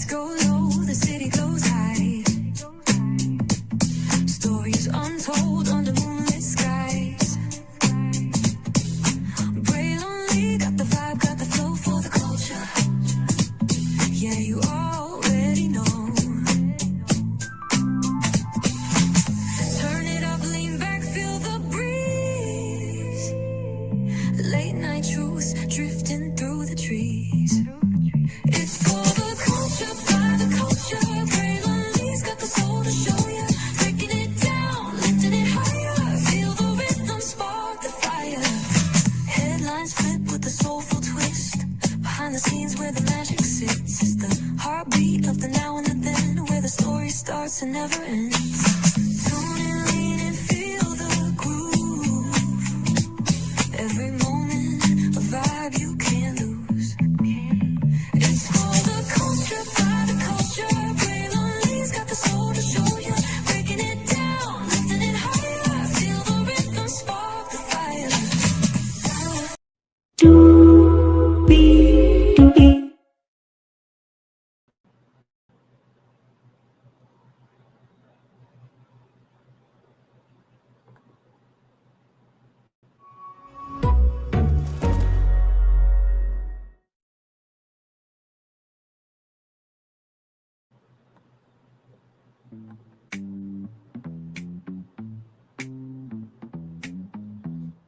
go low, the city goes high. Stories untold under moonlit skies. Pray lonely, got the vibe, got the flow for the culture. Yeah, you already know. Turn it up, lean back, feel the breeze. Late night truths drifting through the trees. It's for the culture, by the culture. Braylonly's got the soul to show ya. Breaking it down, lifting it higher. Feel the rhythm, spark the fire. Headlines flip with a soulful twist. Behind the scenes where the magic sits. It's the heartbeat of the now and the then. Where the story starts and never ends. Tune in, lean and feel the groove. Every moment, a vibe you can't lose. It's for the culture, by the culture. Braylonly's got the soul to show ya. Breaking it down, lifting it higher. Feel the rhythm, spark the fire.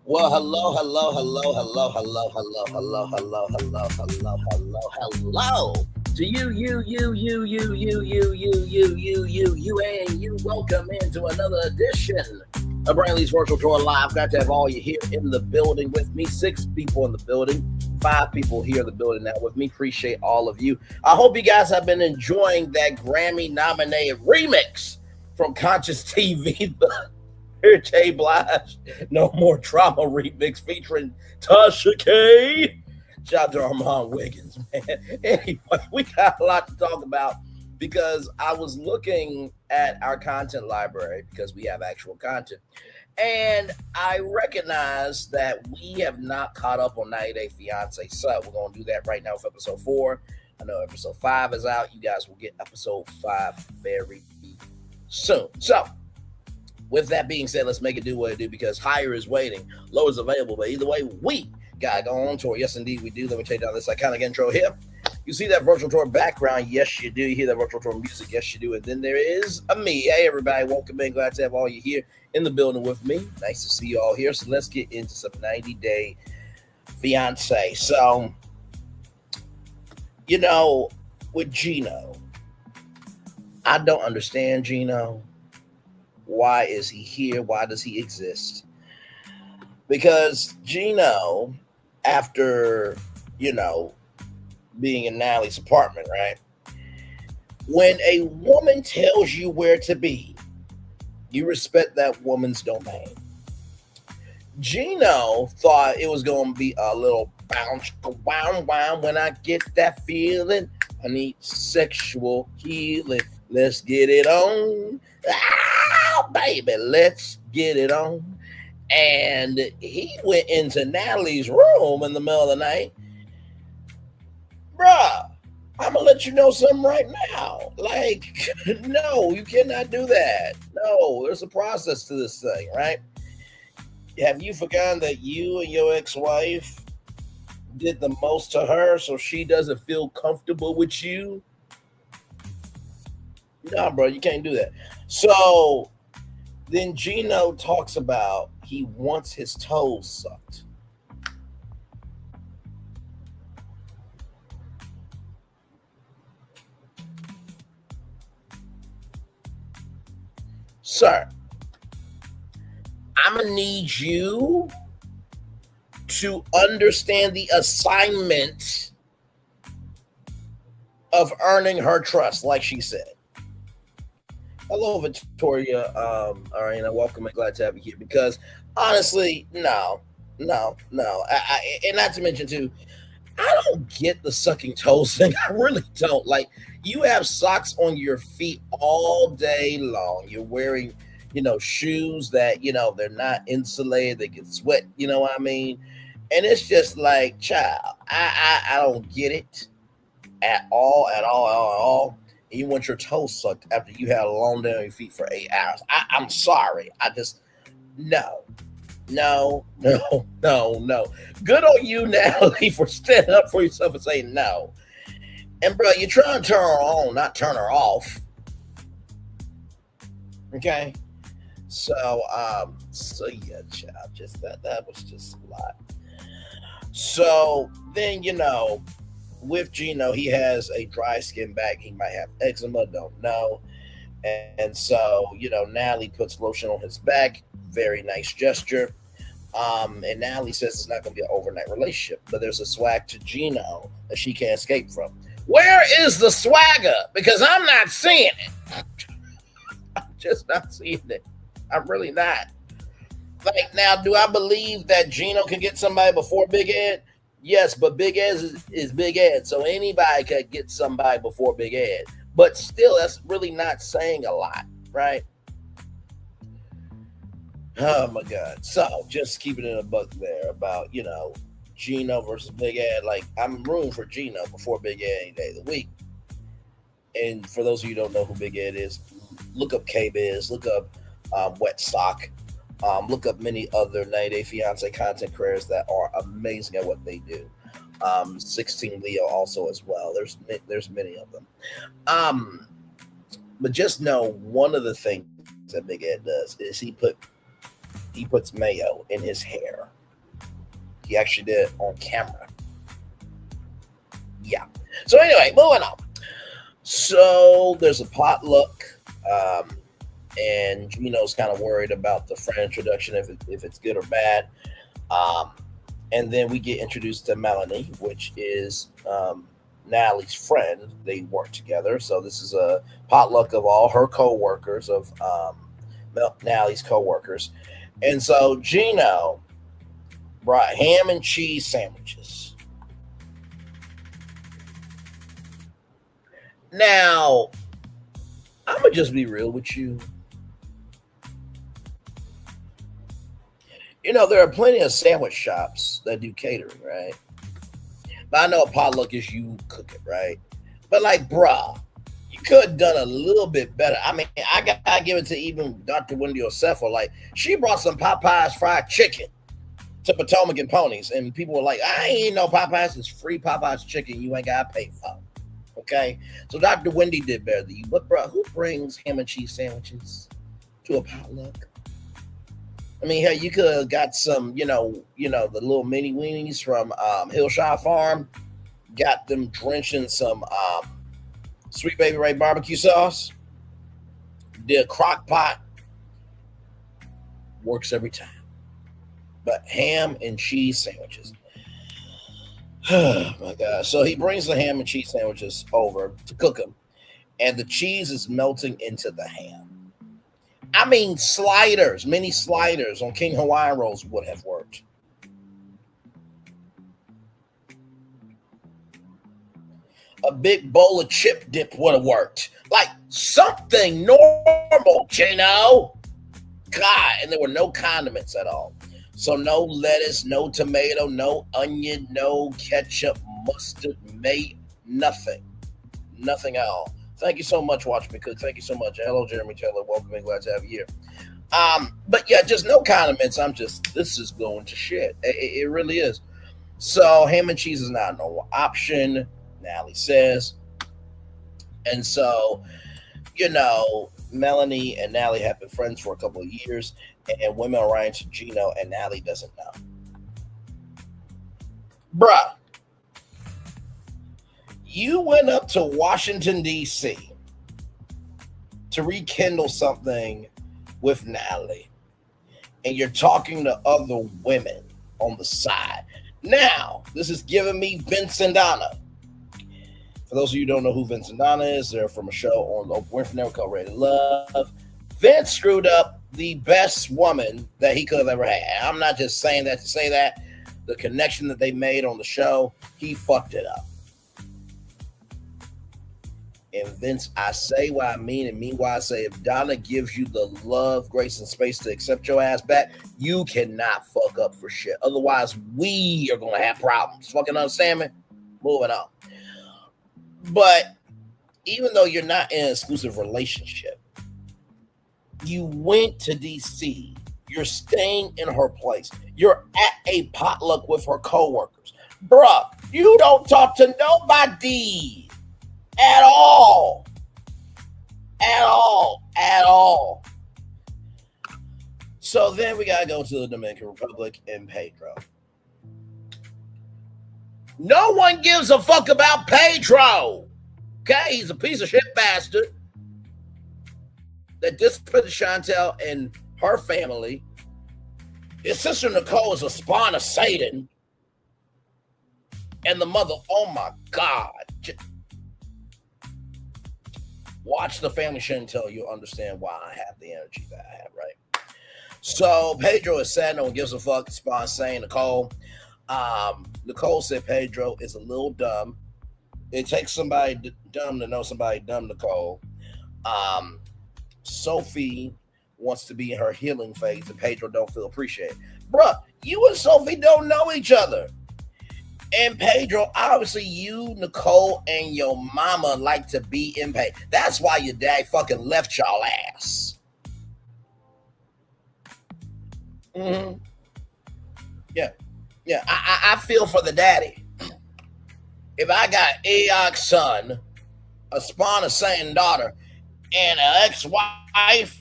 Well, hello, to you. Welcome into another edition of Brantley's Virtual Tour Live. Got to have all you here in the building with me. 6 people in the building, 5 people here in the building now with me. Appreciate all of you. I hope you guys have been enjoying that Grammy-nominated remix from Conscious TV. J. Blige, No More Trauma remix featuring Tasha K. Shout out to Armand Wiggins, man. Anyway, we got a lot to talk about because I was looking at our content library because we have actual content. And I recognize that we have not caught up on 90 Day Fiance. So we're going to do that right now for episode 4. I know episode 5 is out. You guys will get episode 5 very soon. So, with that being said, let's make it do what it do because higher is waiting, low is available. But either way, we got to go on tour. Yes, indeed, we do. Let me take down this iconic intro here. You see that virtual tour background? Yes, you do. You hear that virtual tour music? Yes, you do. And then there is a me. Hey, everybody. Welcome in. Glad to have all you here in the building with me. Nice to see you all here. So let's get into some 90 Day Fiance. So, you know, with Gino, I don't understand Gino. Why is he here? Why does he exist? Because Gino, after, being in Natalie's apartment, right? When a woman tells you where to be, you respect that woman's domain. Gino thought it was going to be a little bounce, wow, when I get that feeling. I need sexual healing. Let's get it on. Baby, let's get it on. And he went into Natalie's room in the middle of the night. Bruh, I'm gonna let you know something right now. Like, no, you cannot do that. No, there's a process to this thing, right? Have you forgotten that you and your ex-wife did the most to her so she doesn't feel comfortable with you? No, bro, you can't do that. So then Gino talks about he wants his toes sucked. Sir, I'm going to need you to understand the assignment of earning her trust, like she said. Hello, Victoria. Arena, welcome and glad to have you here. Because honestly, no. And not to mention too, I don't get the sucking toes thing. I really don't. Like, you have socks on your feet all day long. You're wearing, shoes that, they're not insulated. They get sweat. You know what I mean? And it's just like, child, I don't get it. at all. And you want your toes sucked after you had a long day on your feet for 8 hours. I'm sorry. I just no. No, no, no, no. Good on you, Natalie, for standing up for yourself and saying no. And bro, you're trying to turn her on, not turn her off. Okay. So yeah, child, just that was just a lot. So then with Gino, he has a dry skin back. He might have eczema, don't know. And so, Natalie puts lotion on his back. Very nice gesture. And Natalie says it's not going to be an overnight relationship, but there's a swag to Gino that she can't escape from. Where is the swagger? Because I'm not seeing it. I'm just not seeing it. I'm really not. Like, now, do I believe that Gino can get somebody before Big Ed? Yes, but Big Ed is Big Ed, so anybody could get somebody before Big Ed. But still, that's really not saying a lot, right? Oh my God. So just keeping it in a buck there about, Gino versus Big Ed. Like, I'm rooting for Gino before Big Ed any day of the week. And for those of you who don't know who Big Ed is, look up K-Biz, look up Wet Sock, look up many other 90 Day Fiance content creators that are amazing at what they do. 16 Leo also as well. There's many of them. But just know one of the things that Big Ed does is he puts mayo in his hair. He actually did it on camera. Yeah. So anyway, moving on. So there's a potluck, and Gino's kind of worried about the friend introduction, if it's good or bad. And then we get introduced to Melanie, which is Natalie's friend. They work together. So this is a potluck of all her co-workers, of Natalie's co-workers. And so Gino brought ham and cheese sandwiches. Now, I'm going to just be real with you. There are plenty of sandwich shops that do catering, right? But I know a potluck is you cook it, right? But like, bruh, you could have done a little bit better. I mean, I got to give it to even Dr. Wendy Osefo. Like, she brought some Popeyes fried chicken to Potomac and Ponies, and people were like, I ain't no Popeyes. It's free Popeyes chicken you ain't got to pay for. Okay? So Dr. Wendy did better than you. But, bruh, who brings ham and cheese sandwiches to a potluck? I mean, hey, you could have got some, the little mini weenies from Hillshire Farm, got them drenched in some Sweet Baby Ray barbecue sauce, did a crock pot, works every time. But ham and cheese sandwiches. Oh my God. So he brings the ham and cheese sandwiches over to cook them, and the cheese is melting into the ham. I mean, mini sliders on King Hawaiian rolls would have worked. A big bowl of chip dip would have worked. Like something normal, Gino. God, and there were no condiments at all. So no lettuce, no tomato, no onion, no ketchup, mustard, nothing. Nothing at all. Thank you so much, Watch Me Cook. Thank you so much. Hello, Jeremy Taylor. Welcome and glad to have you here. But yeah, just no condiments. This is going to shit. It really is. So ham and cheese is not a normal option, Natalie says. And so, Melanie and Natalie have been friends for a couple of years, and women are writing to Gino, and Natalie doesn't know. Bruh. You went up to Washington, D.C. to rekindle something with Natalie, and you're talking to other women on the side. Now, this is giving me Vince and Donna. For those of you who don't know who Vince and Donna is, they're from a show on the Oprah Winfrey Network called Ready to Love. Vince screwed up the best woman that he could have ever had. I'm not just saying that to say that. The connection that they made on the show, he fucked it up. And Vince, I say what I mean and mean what I say. If Donna gives you the love, grace, and space to accept your ass back, you cannot fuck up for shit. Otherwise, we are going to have problems. Fucking understand me? Moving on. But even though you're not in an exclusive relationship, you went to DC. You're staying in her place. You're at a potluck with her coworkers. Bruh, you don't talk to nobody at all. At all. At all. So then we got to go to the Dominican Republic and Pedro. No one gives a fuck about Pedro. Okay, he's a piece of shit bastard that disrespected Chantel and her family. His sister Nicole is a spawn of Satan. And the mother, oh my God. Watch the family Chantel, you'll understand why I have the energy that I have, right? So Pedro is sad, no one gives a fuck. Spawn saying Nicole. Nicole said Pedro is a little dumb. It takes somebody dumb to know somebody dumb, Nicole. Sophie wants to be in her healing phase and Pedro don't feel appreciated. Bruh, you and Sophie don't know each other. And Pedro, obviously you, Nicole, and your mama like to be in pain. That's why your dad fucking left y'all ass. Mm-hmm. Yeah. Yeah, I feel for the daddy. If I got Ayok's son, a spawn of Satan daughter, and an ex-wife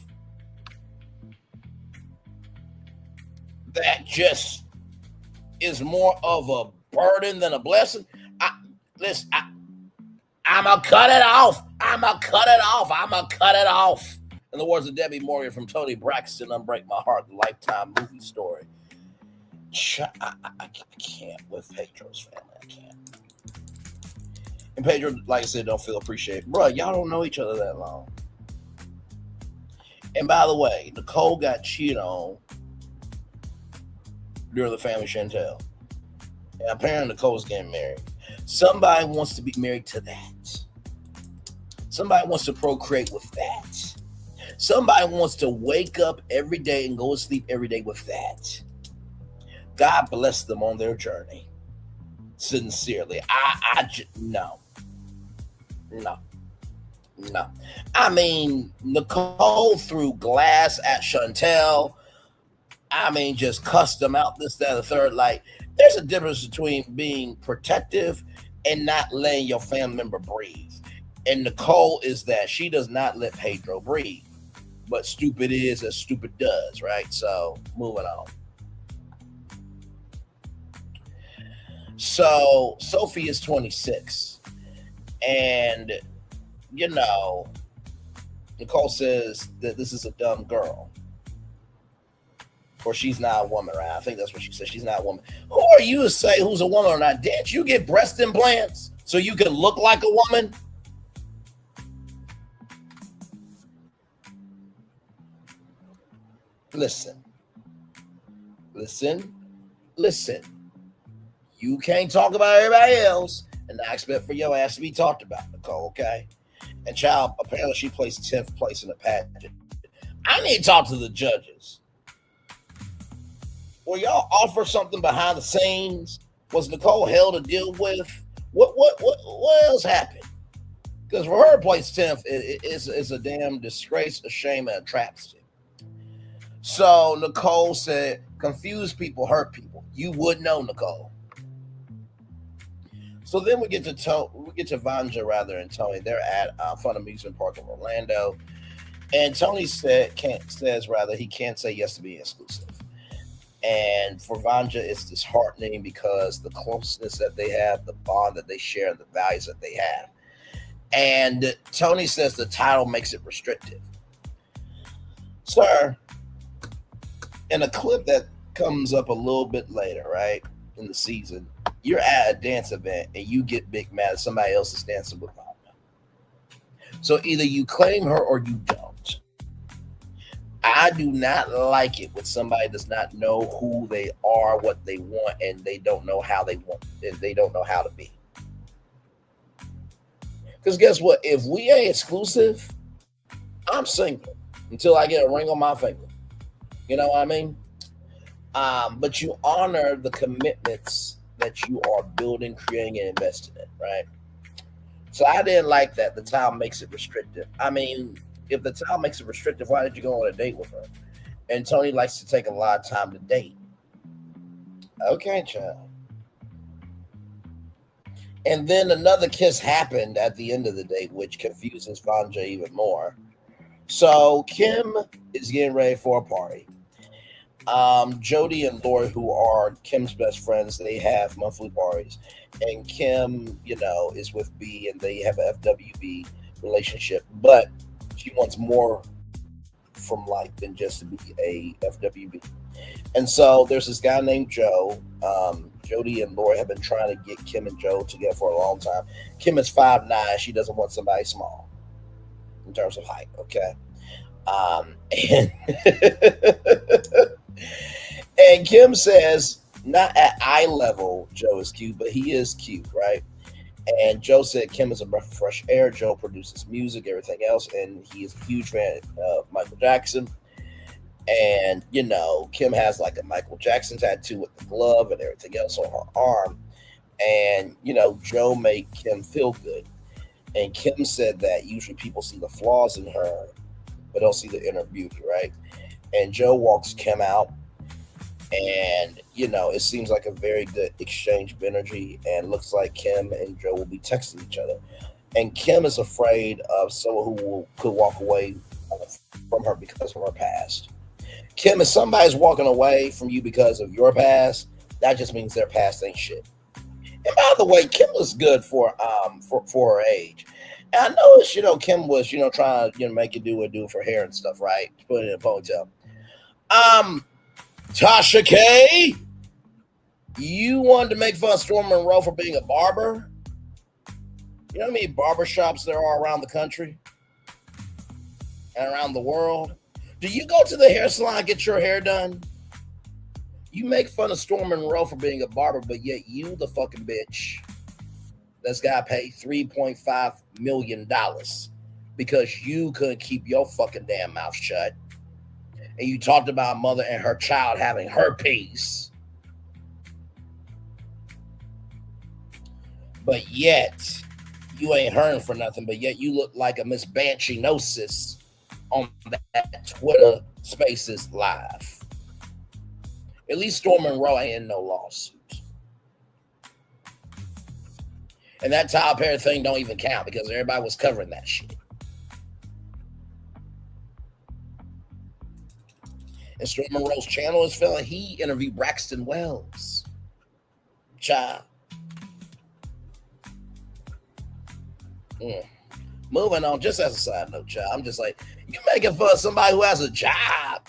that just is more of a burden than a blessing, I'm going to cut it off. I'm going to cut it off. I'm going to cut it off. In the words of Debbie Morgan from Tony Braxton, Unbreak My Heart, the Lifetime movie story. I can't with Pedro's family. I can't. And Pedro, like I said, don't feel appreciated. Bro, y'all don't know each other that long. And by the way, Nicole got cheated on during the family Chantel. And apparently Nicole's getting married. Somebody wants to be married to that. Somebody wants to procreate with that. Somebody wants to wake up every day and go to sleep every day with that. God bless them on their journey. Sincerely. No. I mean, Nicole threw glass at Chantel. I mean, just cussed them out, this, that, and the third. Like, there's a difference between being protective and not letting your family member breathe. And Nicole is that. She does not let Pedro breathe. But stupid is as stupid does, right? So, moving on. So Sophie is 26 and you know Nicole says that this is a dumb girl or she's not a woman, right? I think that's what she said. She's not a woman. Who are you to say who's a woman or not? Didn't you get breast implants so you can look like a woman? Listen. You can't talk about everybody else and I expect for your ass to be talked about, Nicole, okay? And child, apparently she placed 10th place in the pageant. I need to talk to the judges. Will y'all offer something behind the scenes? Was Nicole hell to deal with? What else happened? Because for her to place 10th is a damn disgrace, a shame, and a travesty. So Nicole said, confused people hurt people. You would know, Nicole. So then we get to Vanja and Tony. They're at Fun Amusement Park in Orlando, and Tony says he can't say yes to being exclusive. And for Vanja, it's disheartening because the closeness that they have, the bond that they share, and the values that they have. And Tony says the title makes it restrictive. Sir, in a clip that comes up a little bit later, right, in the season, you're at a dance event and you get big mad at somebody else is dancing with Vanja. So either you claim her or you don't. I do not like it when somebody does not know who they are, what they want, and they don't know how they want, and they don't know how to be. Because guess what? If we ain't exclusive, I'm single until I get a ring on my finger. You know what I mean? But you honor the commitments that you are building, creating, and investing in, right? So I didn't like that. The town makes it restrictive. I mean, if the town makes it restrictive, why did you go on a date with her? And Tony likes to take a lot of time to date. Okay, child. And then another kiss happened at the end of the date, which confuses Vanja even more. So Kim is getting ready for a party. Jody and Lori, who are Kim's best friends, they have monthly parties. And Kim, is with B and they have a FWB relationship. But she wants more from life than just to be a FWB. And so there's this guy named Joe. Jody and Lori have been trying to get Kim and Joe together for a long time. Kim is 5'9". She doesn't want somebody small in terms of height. Okay. And, and Kim says, not at eye level, Joe is cute, but he is cute, right? And Joe said Kim is a breath of fresh air. Joe produces music, everything else, and he is a huge fan of Michael Jackson. And, Kim has like a Michael Jackson tattoo with the glove and everything else on her arm. And, Joe made Kim feel good. And Kim said that usually people see the flaws in her, but don't see the inner beauty, right? And Joe walks Kim out. And, it seems like a very good exchange of energy, and looks like Kim and Joe will be texting each other. And Kim is afraid of someone who could walk away from her because of her past. Kim, if somebody's walking away from you because of your past, that just means their past ain't shit. And by the way, Kim looks good for her age. And I noticed, Kim was, trying to make it do what it do for hair and stuff, right? Put it in a ponytail. Tasha K, you wanted to make fun of Storm Monroe for being a barber? You know how many barbershops there are around the country and around the world? Do you go to the hair salon and get your hair done? You make fun of Storm Monroe for being a barber, but yet you, the fucking bitch, that's got paid $3.5 million because you couldn't keep your fucking damn mouth shut. And you talked about a mother and her child having herpes. But yet, you ain't hearing for nothing, but yet you look like a Miss Banshee-nosis on that Twitter Spaces live. At least Storm Monroe ain't in no lawsuit. And that Tyler Perry thing don't even count because everybody was covering that shit. And Storm Monroe's channel is filling. He interviewed Braxton Wells. Child. Moving on, just as a side note, child. I'm just like, you making fun of somebody who has a job.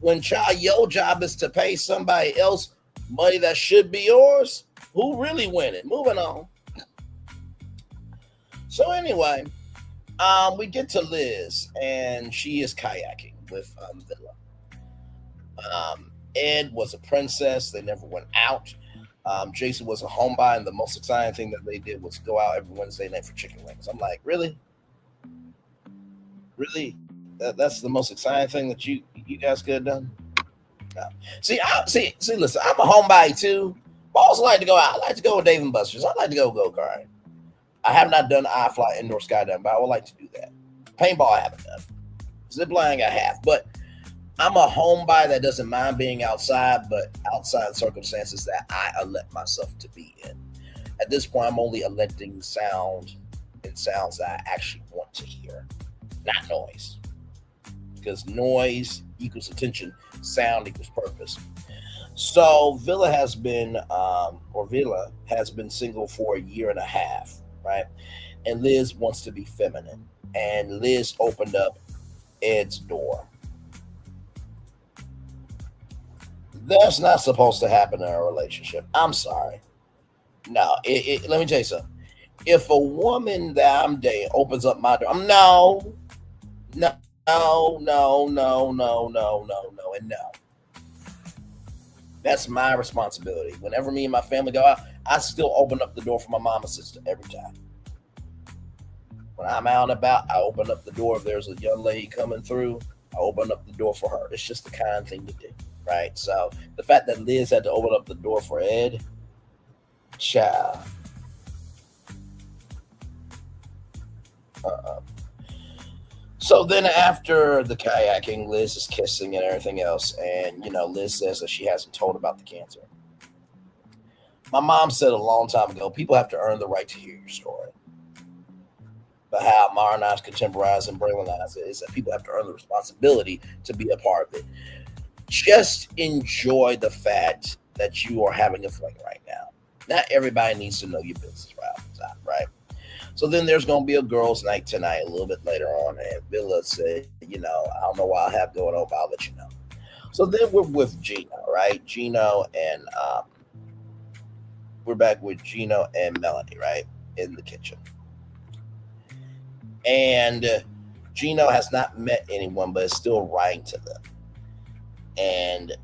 When, child, your job is to pay somebody else money that should be yours. Who really winning? Moving on. So anyway, we get to Liz, and she is kayaking with Villa. Ed was a princess. They never went out. Jason was a homebody, and the most exciting thing that they did was go out every Wednesday night for chicken wings. I'm like, really? Really? That's the most exciting thing that you guys could have done? No. See, listen, I'm a homebody too. I also like to go out. I like to go with Dave and Buster's. I like to go karting. I have not done iFly indoor skydiving, but I would like to do that. Paintball I haven't done. Zip lining I have, but I'm a homebody that doesn't mind being outside, but outside circumstances that I elect myself to be in. At this point, I'm only electing sounds that I actually want to hear, not noise. Because noise equals attention, sound equals purpose. So Villa has been single for a year and a half, right? And Liz wants to be feminine. And Liz opened up Ed's door. That's not supposed to happen in a relationship. I'm sorry. No, let me tell you something. If a woman that I'm dating opens up my door, no, and no. That's my responsibility. Whenever me and my family go out, I still open up the door for my mom and sister every time. When I'm out and about, I open up the door. If there's a young lady coming through, I open up the door for her. It's just the kind thing to do, right? So the fact that Liz had to open up the door for Ed, child. Uh-uh. So then after the kayaking, Liz is kissing and everything else. And, Liz says that she hasn't told about the cancer. My mom said a long time ago, people have to earn the right to hear your story. But how modernized, contemporized, and Braylonized it is that people have to earn the responsibility to be a part of it. Just enjoy the fact that you are having a fling right now. Not everybody needs to know your business right off the top, right? So then there's going to be a girls' night tonight a little bit later on. And Villa said, I don't know what I have going on, but I'll let you know. So then we're with Gino, right? Gino and we're back with Gino and Melanie, right? In the kitchen. And Gino has not met anyone, but is still writing to them. And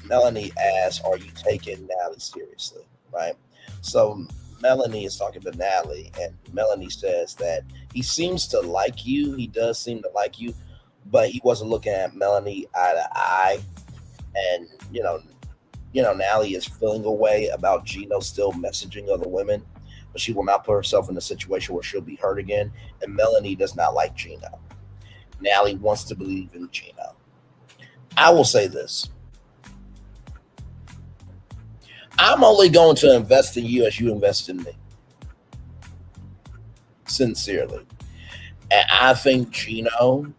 Melanie asks, are you taking Natalie seriously, right? So Melanie is talking to Natalie, and Melanie says that he seems to like you. He does seem to like you, but he wasn't looking at Melanie eye to eye. And, Natalie is feeling a way about Gino still messaging other women, but she will not put herself in a situation where she'll be hurt again. And Melanie does not like Gino. Natalie wants to believe in Gino. I will say this. I'm only going to invest in you as you invest in me. Sincerely. And I think Gino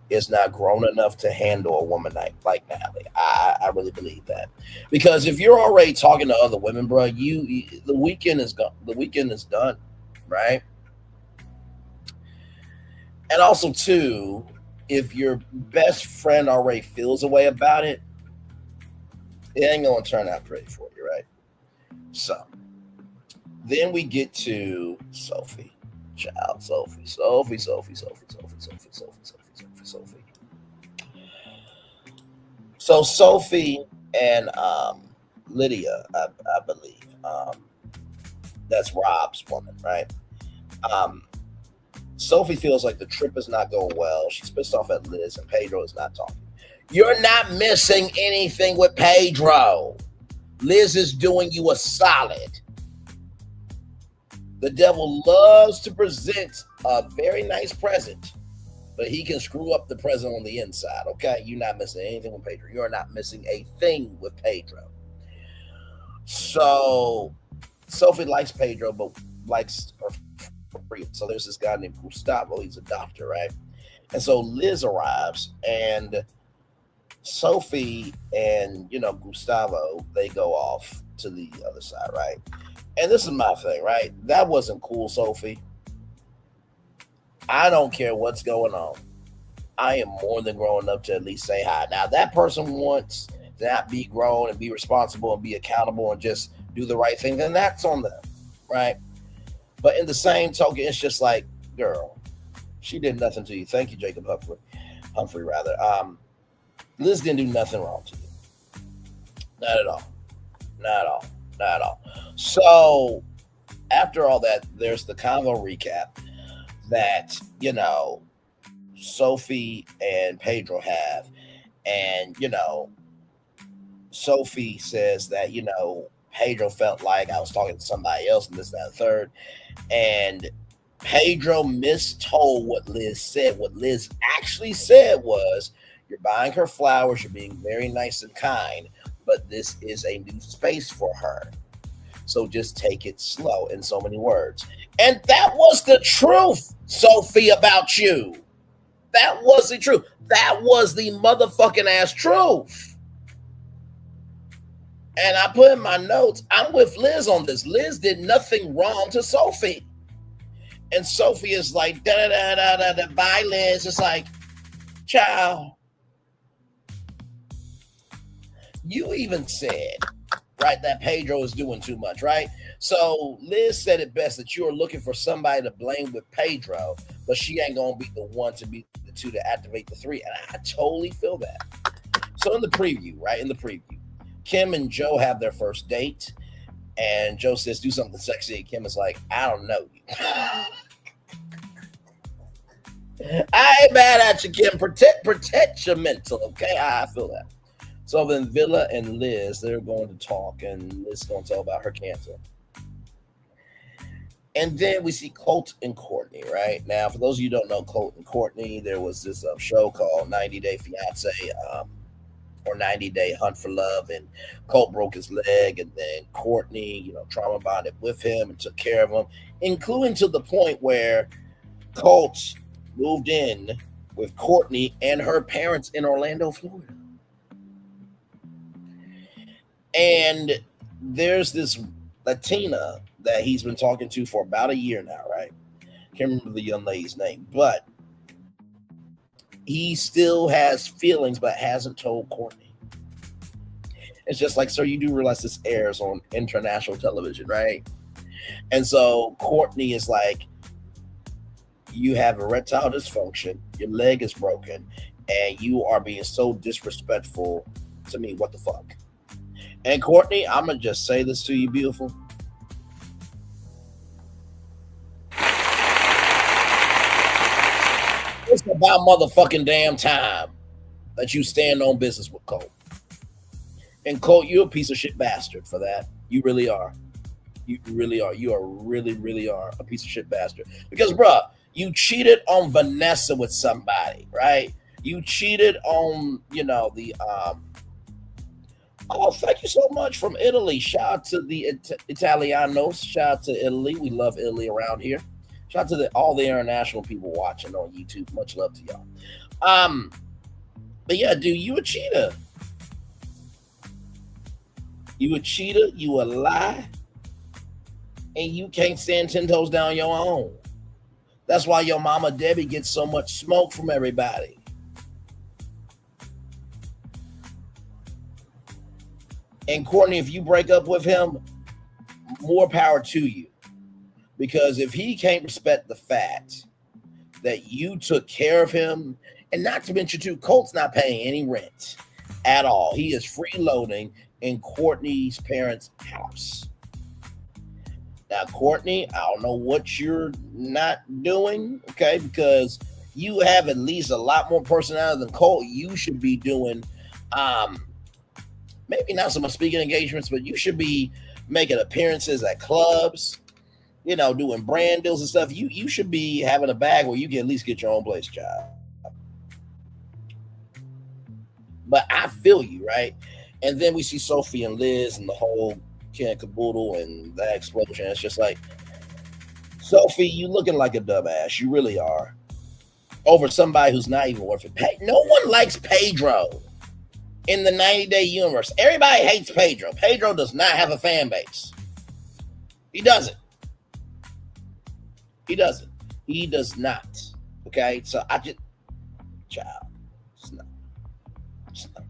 is not grown enough to handle a woman like Natalie. I really believe that. Because if you're already talking to other women, bro, the weekend is gone. The weekend is done, right? And also, too, if your best friend already feels a way about it, it ain't going to turn out pretty for you, right? So, then we get to Sophie. Child, Sophie. So Sophie and Lydia, I believe, that's Rob's woman, right? Sophie feels like the trip is not going well. She's pissed off at Liz, and Pedro is not talking. You're not missing anything with Pedro. Liz is doing you a solid. The devil loves to present a very nice present, but he can screw up the present on the inside, okay? You're not missing anything with Pedro. You're not missing a thing with Pedro. So Sophie likes Pedro, but likes her free. So there's this guy named Gustavo. He's a doctor, right? And so Liz arrives, and Sophie and, Gustavo, they go off to the other side, right? And this is my thing, right? That wasn't cool, Sophie. I don't care what's going on. I am more than grown up to at least say hi. Now, that person wants to not be grown and be responsible and be accountable and just do the right thing, then that's on them, right? But in the same token, it's just like, girl, she did nothing to you. Thank you, Jacob Humphrey, rather. Liz didn't do nothing wrong to you. Not at all. Not at all. Not at all. So after all that, there's the convo recap that, Sophie and Pedro have. And, Sophie says that, Pedro felt like I was talking to somebody else and this, that, and third. And Pedro mistold what Liz said. What Liz actually said was, you're buying her flowers, you're being very nice and kind, but this is a new space for her. So just take it slow, in so many words. And that was the truth, Sophie, about you. That was the truth. That was the motherfucking ass truth. And I put in my notes, I'm with Liz on this. Liz did nothing wrong to Sophie. And Sophie is like, da-da-da-da-da, bye, Liz. It's like, child. You even said, right, that Pedro is doing too much, right? So Liz said it best that you are looking for somebody to blame with Pedro, but she ain't going to be the one to be the two to activate the three. And I totally feel that. So in the preview, right, Kim and Joe have their first date, and Joe says, do something sexy. And Kim is like, I don't know you. I ain't mad at you, Kim. Protect your mental, okay? I feel that. So then Villa and Liz, they're going to talk, and Liz is going to tell about her cancer. And then we see Colt and Courtney, right? Now, for those of you who don't know Colt and Courtney, there was this show called 90 Day Fiance, or 90 Day Hunt for Love, and Colt broke his leg, and then Courtney, trauma bonded with him and took care of him, including to the point where Colt moved in with Courtney and her parents in Orlando, Florida. And there's this Latina that he's been talking to for about a year now, right? Can't remember the young lady's name, but he still has feelings but hasn't told Courtney. It's just like, sir, you do realize this airs on international television, right? And so Courtney is like, you have erectile dysfunction, your leg is broken, and you are being so disrespectful to me. What the fuck? And Courtney, I'm going to just say this to you, beautiful. It's about motherfucking damn time that you stand on business with Colt. And Colt, you're a piece of shit bastard for that. You really are. You really are. You are really are a piece of shit bastard. Because, bruh, you cheated on Vanessa with somebody, right? You cheated on, the oh, thank you so much from Italy. Shout out to the Italianos. Shout out to Italy. We love Italy around here. Shout out to all the international people watching on YouTube. Much love to y'all. But yeah, dude, you a cheater. You a cheater. You a lie. And you can't stand 10 toes down your own. That's why your mama Debbie gets so much smoke from everybody. And Courtney, if you break up with him, more power to you. Because if he can't respect the fact that you took care of him, and not to mention too, Colt's not paying any rent at all. He is freeloading in Courtney's parents' house. Now, Courtney, I don't know what you're not doing, okay? Because you have at least a lot more personality than Colt. You should be doing, maybe not so much speaking engagements, but you should be making appearances at clubs, doing brand deals and stuff. You should be having a bag where you can at least get your own place job. But I feel you, right? And then we see Sophie and Liz and the whole can caboodle and that explosion. It's just like, Sophie, you looking like a dumbass. You really are. Over somebody who's not even worth it. No one likes Pedro in the 90-day universe. Everybody hates Pedro. Pedro does not have a fan base. He doesn't. He doesn't. He does not. Okay? So I just, child, just not. Just not.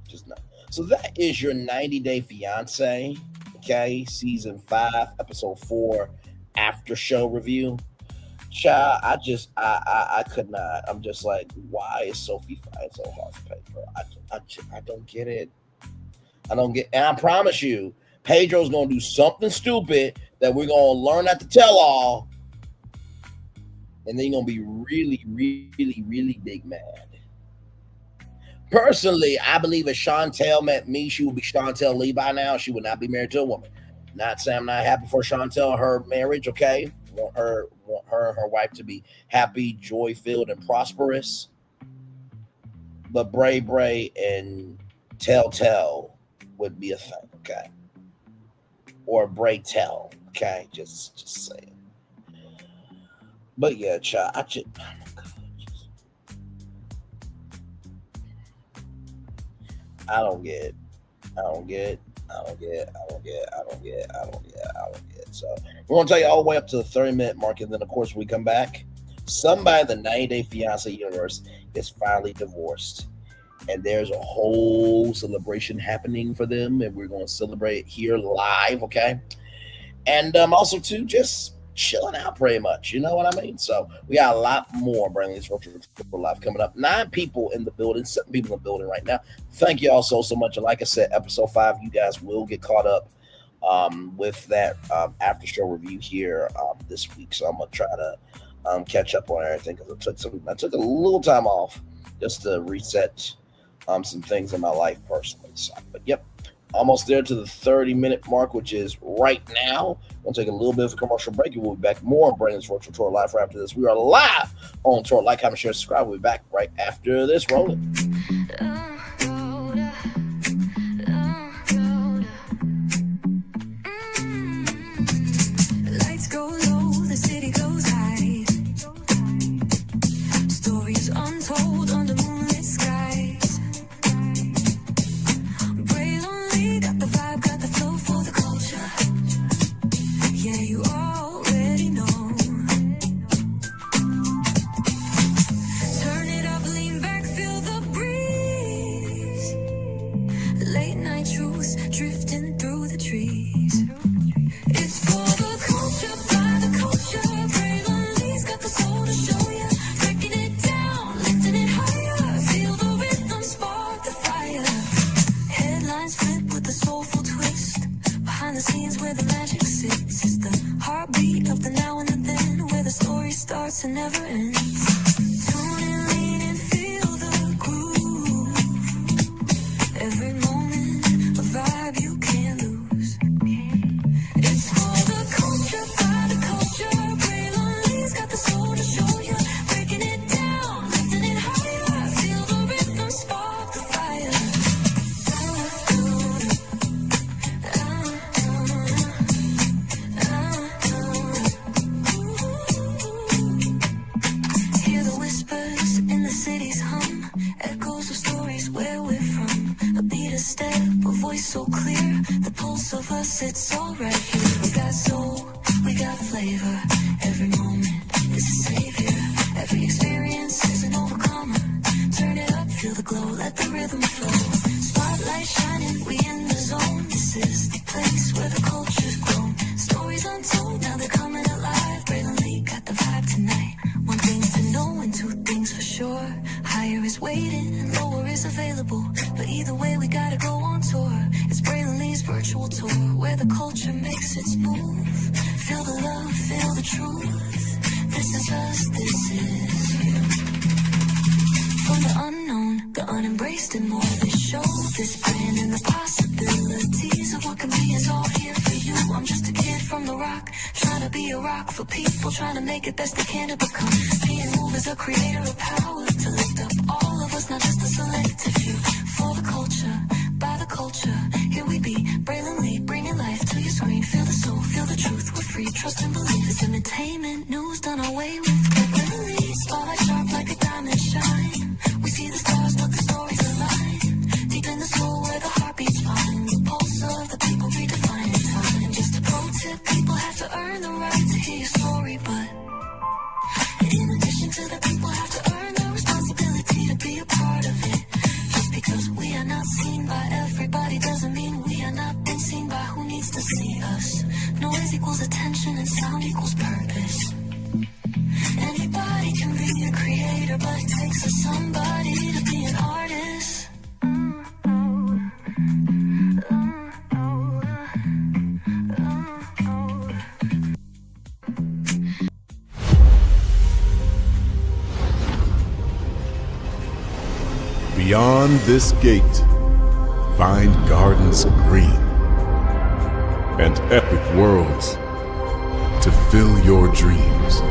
Just not. So that is your 90-Day Fiance, okay? Season 5, episode 4, after show review. Child, I could not. I'm just like, why is Sophie fighting so hard for Pedro? I don't get it. I don't get, and I promise you, Pedro's gonna do something stupid that we're gonna learn not to tell all, and then you're gonna be really big mad. Personally, I believe if Chantel met me, she would be Chantel Lee by now. She would not be married to a woman. Not saying I'm not happy for Chantel and her marriage, okay? Want her and her wife to be happy, joy-filled, and prosperous. But Bray and Tell would be a thing, okay? Or Bray Tell, okay? Just saying. But yeah, child, oh my God. I don't get it. So we're going to tell you all the way up to the 30-minute mark. And then, of course, when we come back, somebody in the 90-Day Fiance universe is finally divorced. And there's a whole celebration happening for them. And we're going to celebrate it here live, okay? And also, too, just chilling out pretty much. You know what I mean? So we got a lot more Brandon Virtual Live coming up. 9 people in the building, 7 people in the building right now. Thank you all so much. And like I said, episode 5, you guys will get caught up with that after show review here this week. So I'm gonna try to catch up on everything because I took a little time off just to reset some things in my life personally. So, but yep. almost there to the 30-minute mark, which is right now. We'll take a little bit of a commercial break, and we'll be back more on Brandon's Virtual Tour Live right after this. We are live on tour. Like, comment, share, subscribe. We'll be back right after this. Rolling. Lights go low, the city goes high. Stories untold under moonlit skies. Braille only got the vibe, got the flow for the culture. Yeah, you already know. Turn it up, lean back, feel the breeze. Late night truths drifting through the trees. It's for the culture, by the culture. Braille only's got the soul to show ya. Breaking it down, lifting it higher. Feel the rhythm, spark the fire. Headlines flip with a soulful twist. Behind the scenes where the magic sits. It's the heartbeat of the now and the then, where the story starts and never ends. Tune in, lean and feel the groove. Every moment, a vibe you can't lose. It's for the culture, by the culture. Braille only's got the soul to show you. Breaking it down, lifting it higher. Feel the rhythm, spark the fire. Hear the whispers in the city's hum. Echoes of stories where we're from. A beat, a step, a voice so clear. The pulse of us, it's all right here. We got soul, we got flavor. Every moment is a savior. Every experience is an overcomer. Turn it up, feel the glow, let the rhythm flow. Spotlight shining, we in the zone. This is the place where the culture's grown. Stories untold, now they're coming alive. Braille Lee got the vibe tonight. One thing to know and two things for sure. Higher is waiting and lower is available. But either way, we gotta go on tour. It's Braille Lee's virtual tour, where the culture makes its move. Feel the love, feel the truth. This is us, this is you. From the unknown, the unembraced and more. This show, this brand and the possibilities of what can be is all here for you. I'm just a kid from the rock, trying to be a rock for people, trying to make it best they can to become. Being moved as a creator of power to lift up all of us, not just a selective few. For the culture, by the culture, here we be. Braille and Lee, bringing life to your screen. Feel the soul, feel the truth, we're free. Trust and believe it's entertainment, news done away with. Braille and Lee, spotlight sharp like a diamond shine. We see the stars, but the stories align. Deep in the soul where the heartbeats find. The pulse of the people redefining time. Just a pro tip, people have to earn the right to hear your story, but in addition to the people have to earn the responsibility to be a part of it. Just because we are not seen by everybody doesn't mean we are not been seen by who needs to see us. Noise equals attention and sound equals purpose. Anybody can be a creator, but it takes a somebody to be an artist. Beyond this gate, find gardens green and epic worlds to fill your dreams.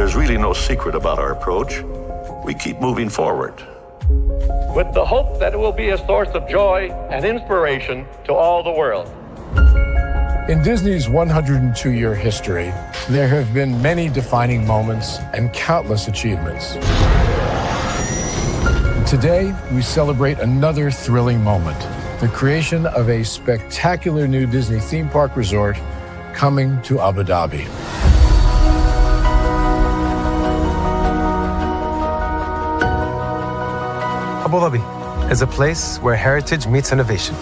There's really no secret about our approach. We keep moving forward, with the hope that it will be a source of joy and inspiration to all the world. In Disney's 102-year history, there have been many defining moments and countless achievements. Today, we celebrate another thrilling moment, the creation of a spectacular new Disney theme park resort coming to Abu Dhabi. Abu Dhabi is a place where heritage meets innovation,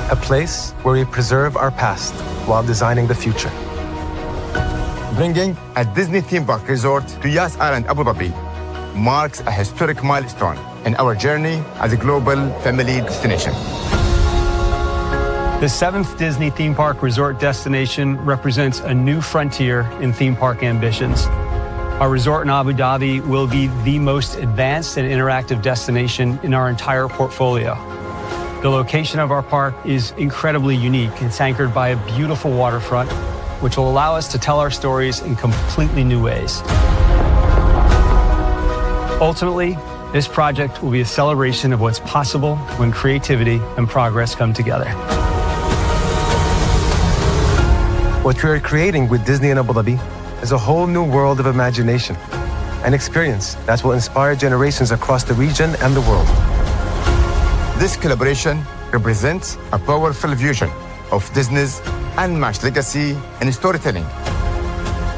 a place where we preserve our past while designing the future. Bringing a Disney theme park resort to Yas Island, Abu Dhabi, marks a historic milestone in our journey as a global family destination. The 7th Disney theme park resort destination represents a new frontier in theme park ambitions. Our resort in Abu Dhabi will be the most advanced and interactive destination in our entire portfolio. The location of our park is incredibly unique. It's anchored by a beautiful waterfront, which will allow us to tell our stories in completely new ways. Ultimately, this project will be a celebration of what's possible when creativity and progress come together. What we are creating with Disney in Abu Dhabi is a whole new world of imagination, an experience that will inspire generations across the region and the world. This collaboration represents a powerful fusion of Disney's unmatched legacy in storytelling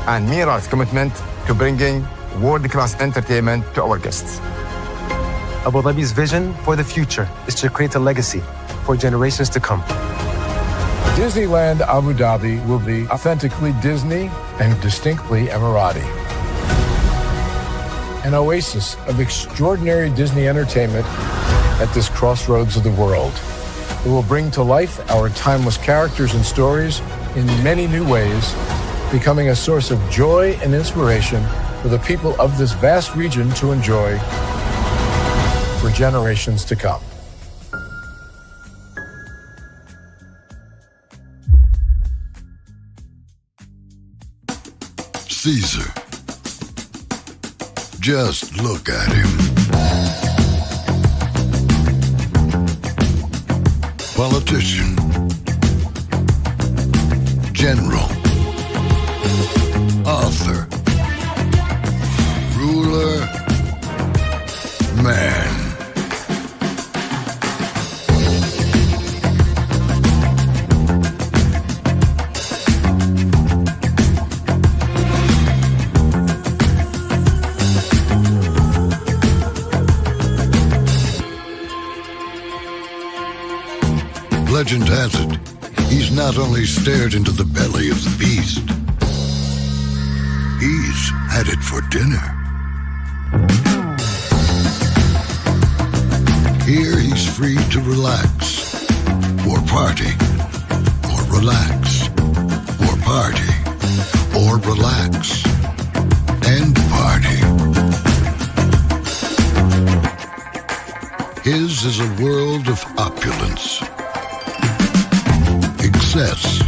and Mira's commitment to bringing world-class entertainment to our guests. Abu Dhabi's vision for the future is to create a legacy for generations to come. Disneyland Abu Dhabi will be authentically Disney and distinctly Emirati. An oasis of extraordinary Disney entertainment at this crossroads of the world. It will bring to life our timeless characters and stories in many new ways, becoming a source of joy and inspiration for the people of this vast region to enjoy for generations to come. Caesar. Just look at him. Politician. General. Author. Ruler. Man. Legend has it, he's not only stared into the belly of the beast, he's had it for dinner. Here he's free to relax, or party, or relax, or party, or relax, and party. His is a world of opulence, excess,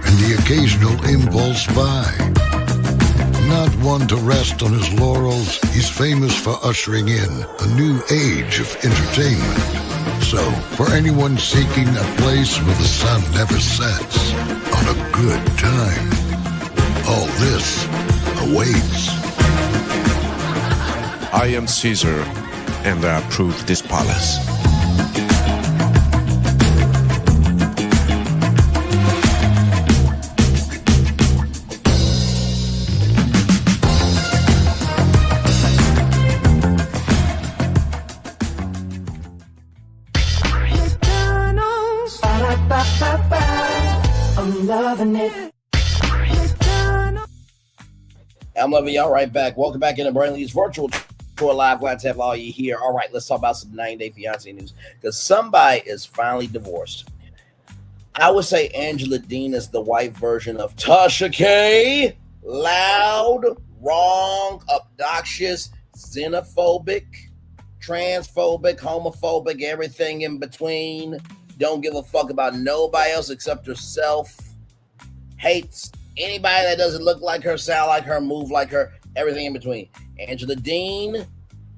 and the occasional impulse buy. Not one to rest on his laurels, he's famous for ushering in a new age of entertainment. So, for anyone seeking a place where the sun never sets on a good time, all this awaits. I am Caesar, and I approve this palace. I'm loving y'all right back. Welcome back into Brantley's virtual tour live. Glad to have all you here. All right, let's talk about some 90-day fiance news because somebody is finally divorced. I would say Angela Dean is the white version of Tasha K. Loud, wrong, obnoxious, xenophobic, transphobic, homophobic, everything in between. Don't give a fuck about nobody else except herself. Hates Anybody that doesn't look like her, sound like her, move like her, everything in between. Angela Dean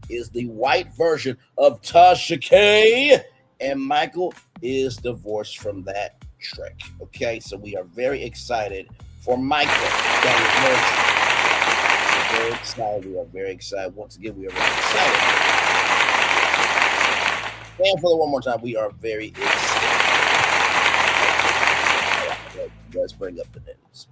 is the white version of Tasha K, and Michael is divorced from that trick. Okay, so we are very excited for Michael. We're very excited. We are very excited. Once again, we are very excited. And for the one more time, we are very excited. Let's bring up the news.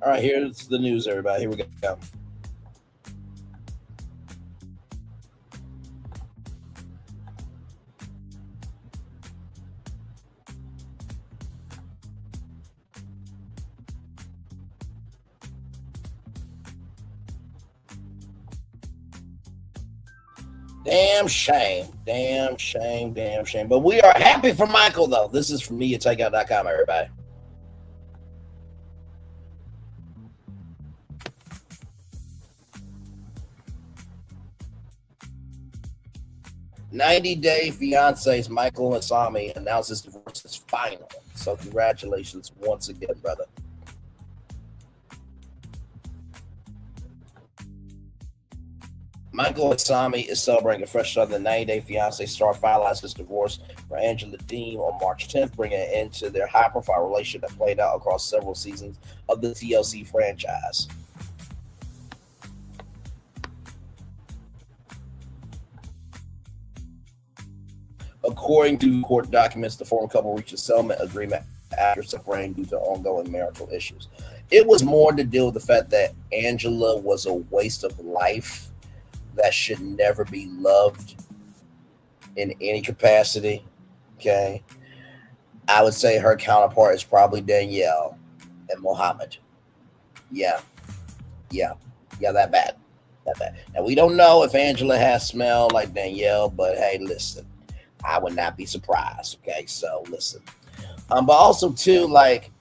All right, here's the news, everybody. Here we go. Damn shame. Damn shame. Damn shame. But we are happy for Michael, though. This is from me at takeout.com, everybody. "90-Day Fiance's Michael Hassami announces divorce is final." So congratulations once again, brother. Michael Hassami is celebrating a fresh start. The 90-Day Fiance star finalized his divorce from Angela Dean on March 10th, bringing an end to their high-profile relationship that played out across several seasons of the TLC franchise. According to court documents, the former couple reached a settlement agreement after separating due to ongoing marital issues. It was more to deal with the fact that Angela was a waste of life that should never be loved in any capacity. Okay. I would say her counterpart is probably Danielle and Mohammed. Yeah, that bad. Now, we don't know if Angela has smell like Danielle, but hey, listen, I would not be surprised. Okay, so listen. But also, too, like,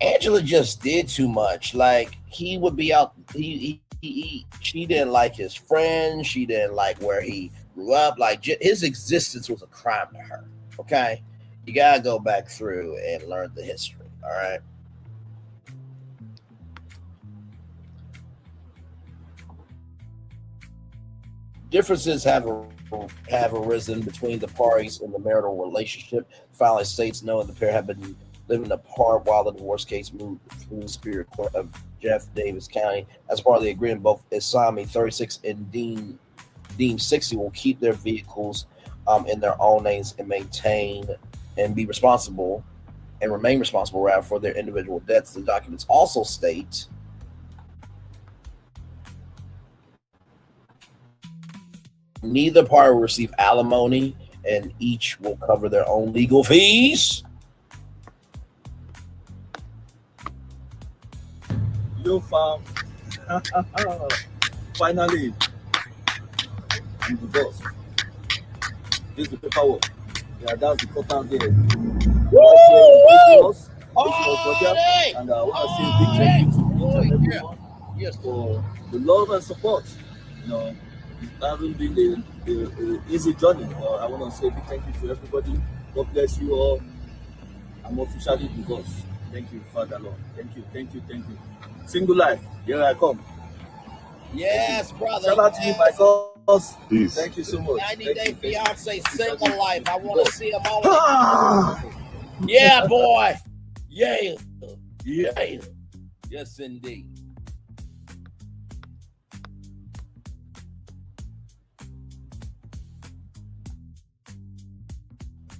Angela just did too much. Like, he would be out, she didn't like his friends. She didn't like where he grew up. Like, his existence was a crime to her. Okay, you gotta go back through and learn the history. All right. Differences have arisen between the parties in the marital relationship. Finally, states knowing the pair have been living apart while the divorce case moved through the Superior Court of Jeff Davis County. As part of the agreement, both Hassami, 36, and Dean 60, will keep their vehicles in their own names and maintain and be responsible and remain responsible, rather, for their individual debts. The documents also state neither party will receive alimony, and each will cover their own legal fees. Yo, fam. Finally, I'm divorced. This is the paperwork. Yeah, that's the important day. Woo! And I want to say a big thank you to each and everyone for the love and support. You know, it hasn't been an easy journey. I want to say a big thank you to everybody. God bless you all. I'm officially divorced. Thank you, Father Lord. Thank you. Single life, here I come. Yes, brother. Shout out to you, my cause. Peace. Thank you so much. 90-Day Fiance, single life. I want to see them all. Yeah, boy. Yeah. Yes, indeed.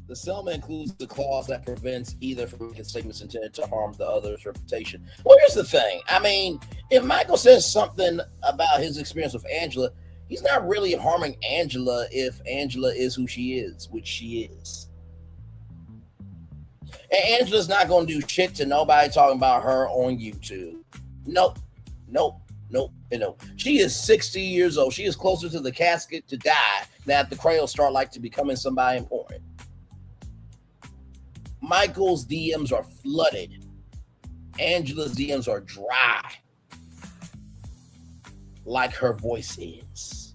The settlement includes the clause that prevents either from making statements intended to harm the other's reputation. Well, here's the thing. I mean, if Michael says something about his experience with Angela, he's not really harming Angela if Angela is who she is, which she is. And Angela's not going to do shit to nobody talking about her on YouTube. Nope. She is 60 years old. She is closer to the casket to die than at the cradle start like to becoming somebody important. Michael's DMs are flooded Angela's DMs are dry, like her voice is.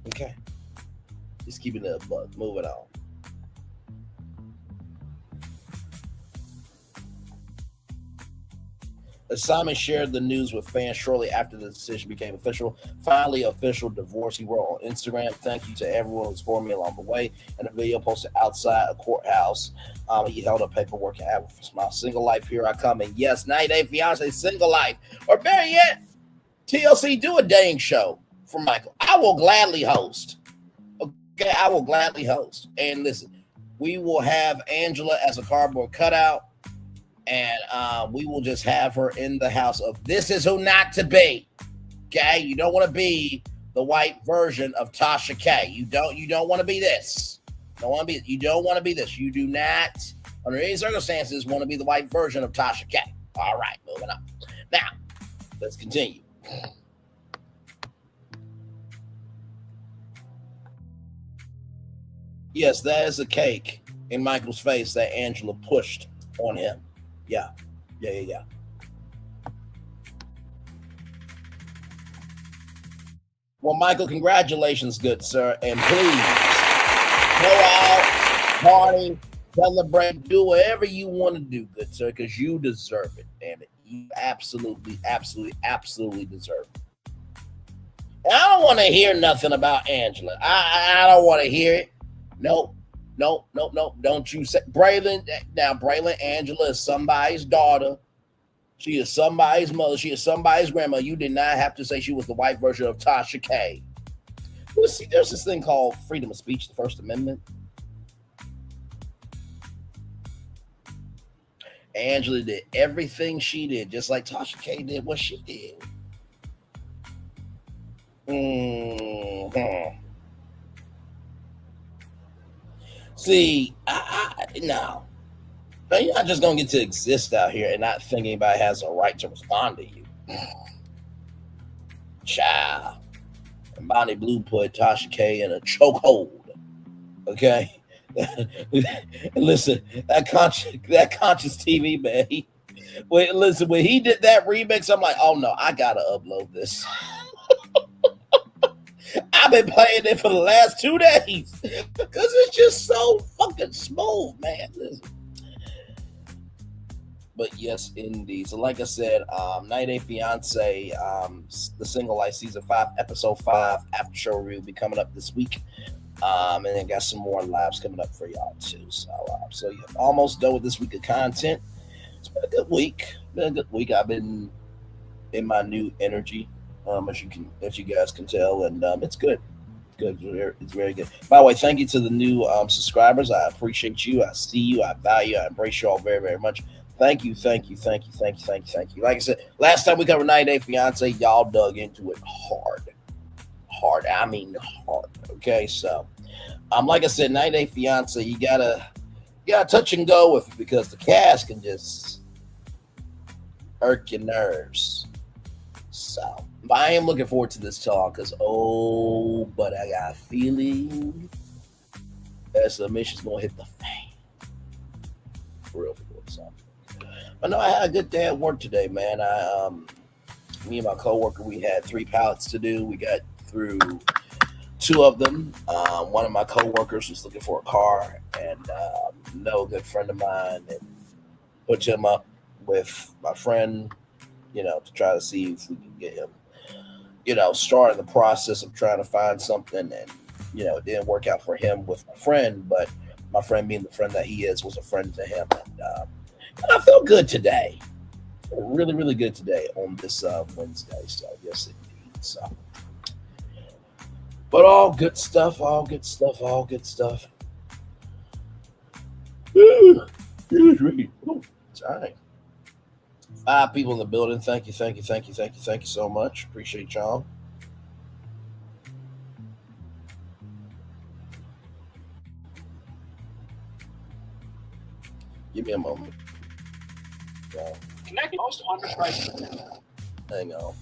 Okay, just keeping it a bug. Moving on. Simon shared the news with fans shortly after the decision became official. Finally, official divorce. He wrote on Instagram, "Thank you to everyone who supported me along the way." And a video posted outside a courthouse. He held up paperwork and added, "For my single life, here I come." And yes, 90-Day Fiance single life. Or better yet, TLC, do a dating show for Michael. I will gladly host. Okay, I will gladly host. And listen, we will have Angela as a cardboard cutout. And we will just have her in the house of this is who not to be. Okay, you don't want to be the white version of Tasha K. You don't want to be this. You don't want to be this. You do not, under any circumstances, want to be the white version of Tasha K. All right, moving on. Now, let's continue. Yes, that is a cake in Michael's face that Angela pushed on him. Yeah. Well, Michael, congratulations, good sir. And please go out, party, celebrate, do whatever you want to do, good sir, because you deserve it, damn it. You absolutely deserve it. And I don't want to hear nothing about Angela. I don't want to hear it. Nope. Don't you say Braylon. Now, Braylon, Angela is somebody's daughter. She is somebody's mother. She is somebody's grandma. You did not have to say she was the white version of Tasha K. Well, see, there's this thing called freedom of speech, the First Amendment. Angela did everything she did, just like Tasha K did what she did. See, no. You're not just going to get to exist out here and not think anybody has a right to respond to you. Child. And Bonnie Blue put Tasha K in a chokehold. Okay? Listen, that conscious TV, man. When he did that remix, I'm like, oh no, I got to upload this. I've been playing it for the last 2 days because it's just so fucking smooth, man. Listen. But yes, indeed. So like I said, 90-Day Fiance, the Single Life Season 5, Episode 5, after show review will be coming up this week. And then got some more lives coming up for y'all too. So yeah, almost done with this week of content. It's been a good week. I've been in my new energy. As you guys can tell, and it's good. It's very good. By the way, thank you to the new subscribers. I appreciate you. I see you. I value. I embrace you all very, very much. Thank you. Like I said, last time we covered 90-Day Fiance, y'all dug into it hard. I mean hard. Okay, so like I said, 90-Day Fiance, you gotta touch and go with it because the cast can just irk your nerves. So I am looking forward to this talk because, but I got a feeling that submission's going to hit the fan. For real. So. But no, I had a good day at work today, man. Me and my coworker, we had 3 pallets to do. We got through 2 of them. One of my coworkers was looking for a car, and a good friend of mine, and put him up with my friend, to try to see if we can get him, starting the process of trying to find something. And, it didn't work out for him with my friend, but my friend, being the friend that he is, was a friend to him. And I feel good today. Really, really good today on this Wednesday. So, yes, indeed. So, but all good stuff. It's all right. 5 people in the building. Thank you so much. Appreciate y'all. Give me a moment. Connect most underpriced. Hang on.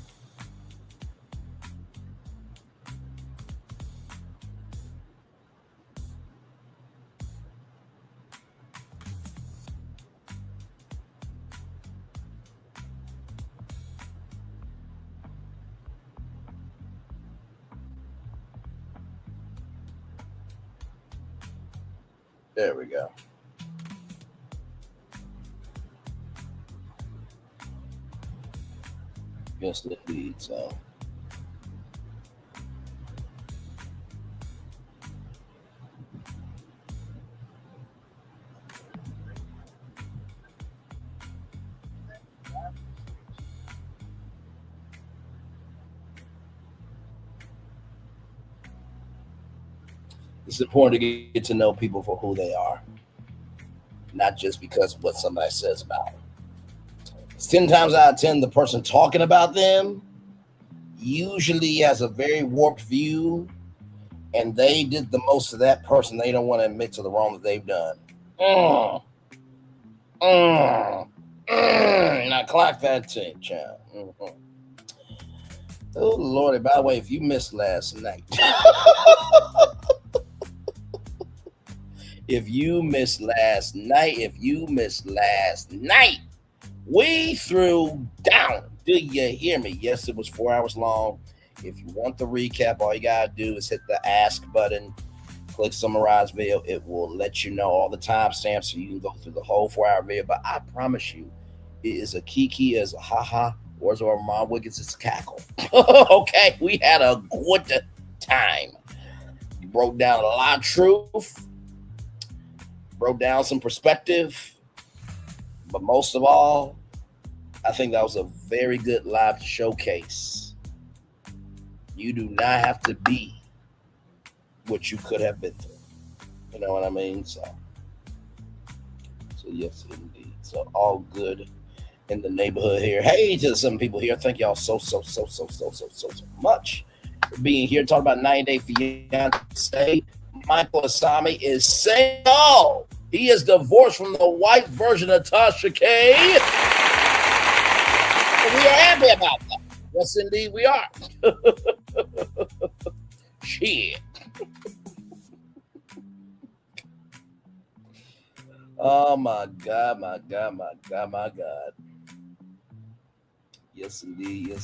There we go. Yes, indeed. So. It's important to get to know people for who they are, not just because of what somebody says about them. 10 times out of 10, the person talking about them usually has a very warped view, and they did the most to that person. They don't want to admit to the wrong that they've done. Now clock that thing, child. Oh, Lordy, by the way, if you missed last night, if you missed last night, we threw down. Do you hear me? Yes, it was 4 hours long. If you want the recap, all you gotta do is hit the ask button, click summarize video. It will let you know all the timestamps so you can go through the whole 4 hour video. But I promise you, it is a kiki, as a haha, or as our mom Wiggins is a cackle. Okay, we had a good time. You broke down a lot of truth, broke down some perspective. But most of all, I think that was a very good live showcase. You do not have to be what you could have been through. You know what I mean? So yes, indeed. So all good in the neighborhood here. Hey to some people here. Thank y'all so much for being here. Talking about 90 Day Fiance. Michael Asami is single. He is divorced from the white version of Tasha K. And we are happy about that. Yes, indeed, we are. Shit. Oh, my God. Yes, indeed.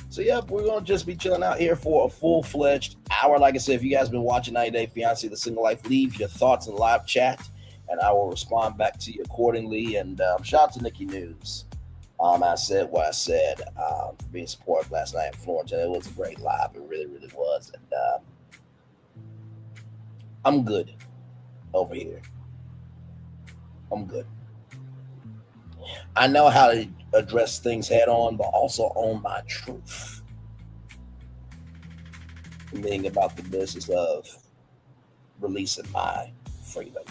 So yeah, we're going to just be chilling out here for a full-fledged hour. Like I said, if you guys been watching 90 Day Fiance, The Single Life, leave your thoughts in live chat, and I will respond back to you accordingly. And shout out to Nikki News. I said what I said for being supportive last night in Florida. It was a great live. It really, really was. And I'm good over here. I'm good. I know how to address things head on, but also own my truth. Being about the business of releasing my freedom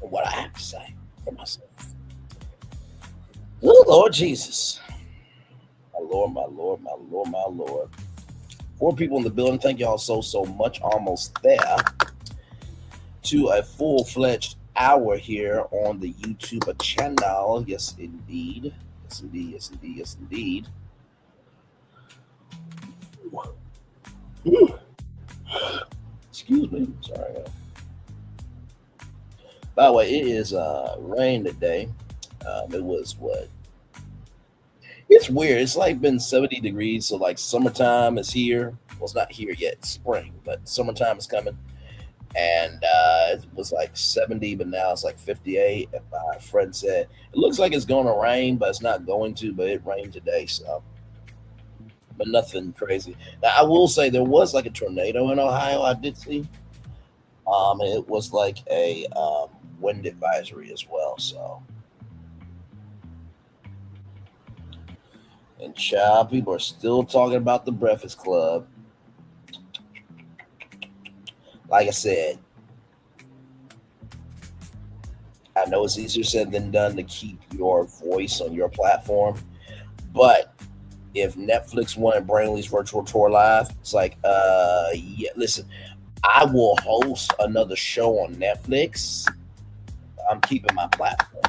and what I have to say for myself. Oh, Lord Jesus. My Lord. 4 people in the building. Thank y'all so much. Almost there to a full-fledged hour here on the YouTube channel. Yes, indeed. Excuse me. Sorry. By the way, it is rain today. It was what? It's weird. It's like been 70 degrees. So like summertime is here. Well, it's not here yet. It's spring, but summertime is coming. And it was like 70, but now it's like 58. And my friend said, it looks like it's going to rain, but it's not going to, but it rained today. So, but nothing crazy. Now, I will say there was like a tornado in Ohio I did see. It was like a wind advisory as well. So, and child, people are still talking about the Breakfast Club. Like I said, I know it's easier said than done to keep your voice on your platform, but if Netflix wanted Brainley's virtual tour live, it's like, yeah, listen, I will host another show on Netflix. I'm keeping my platform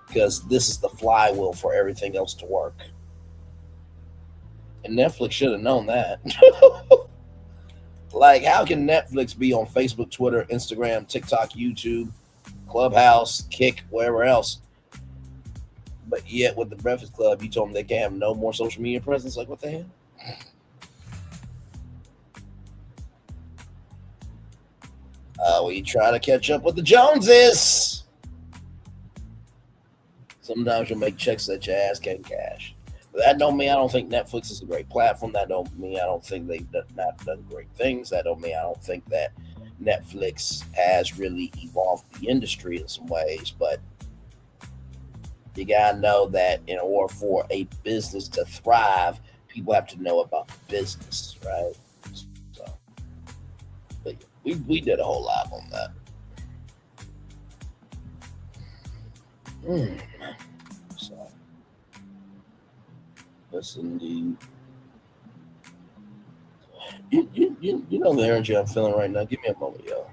because this is the flywheel for everything else to work. And Netflix should have known that. Like, how can Netflix be on Facebook, Twitter, Instagram, TikTok, YouTube, Clubhouse, Kick, wherever else? But yet with the Breakfast Club, you told them they can have no more social media presence. Like, what the hell? We try to catch up with the Joneses. Sometimes you'll make checks that your ass can't cash. But that don't mean I don't think Netflix is a great platform. That don't mean I don't think they've not done great things. That don't mean I don't think that Netflix has really evolved the industry in some ways. But you gotta know that in order for a business to thrive, people have to know about the business, right? So, but we did a whole lot on that. So, yes, indeed. You know the energy I'm feeling right now. Give me a moment, yo.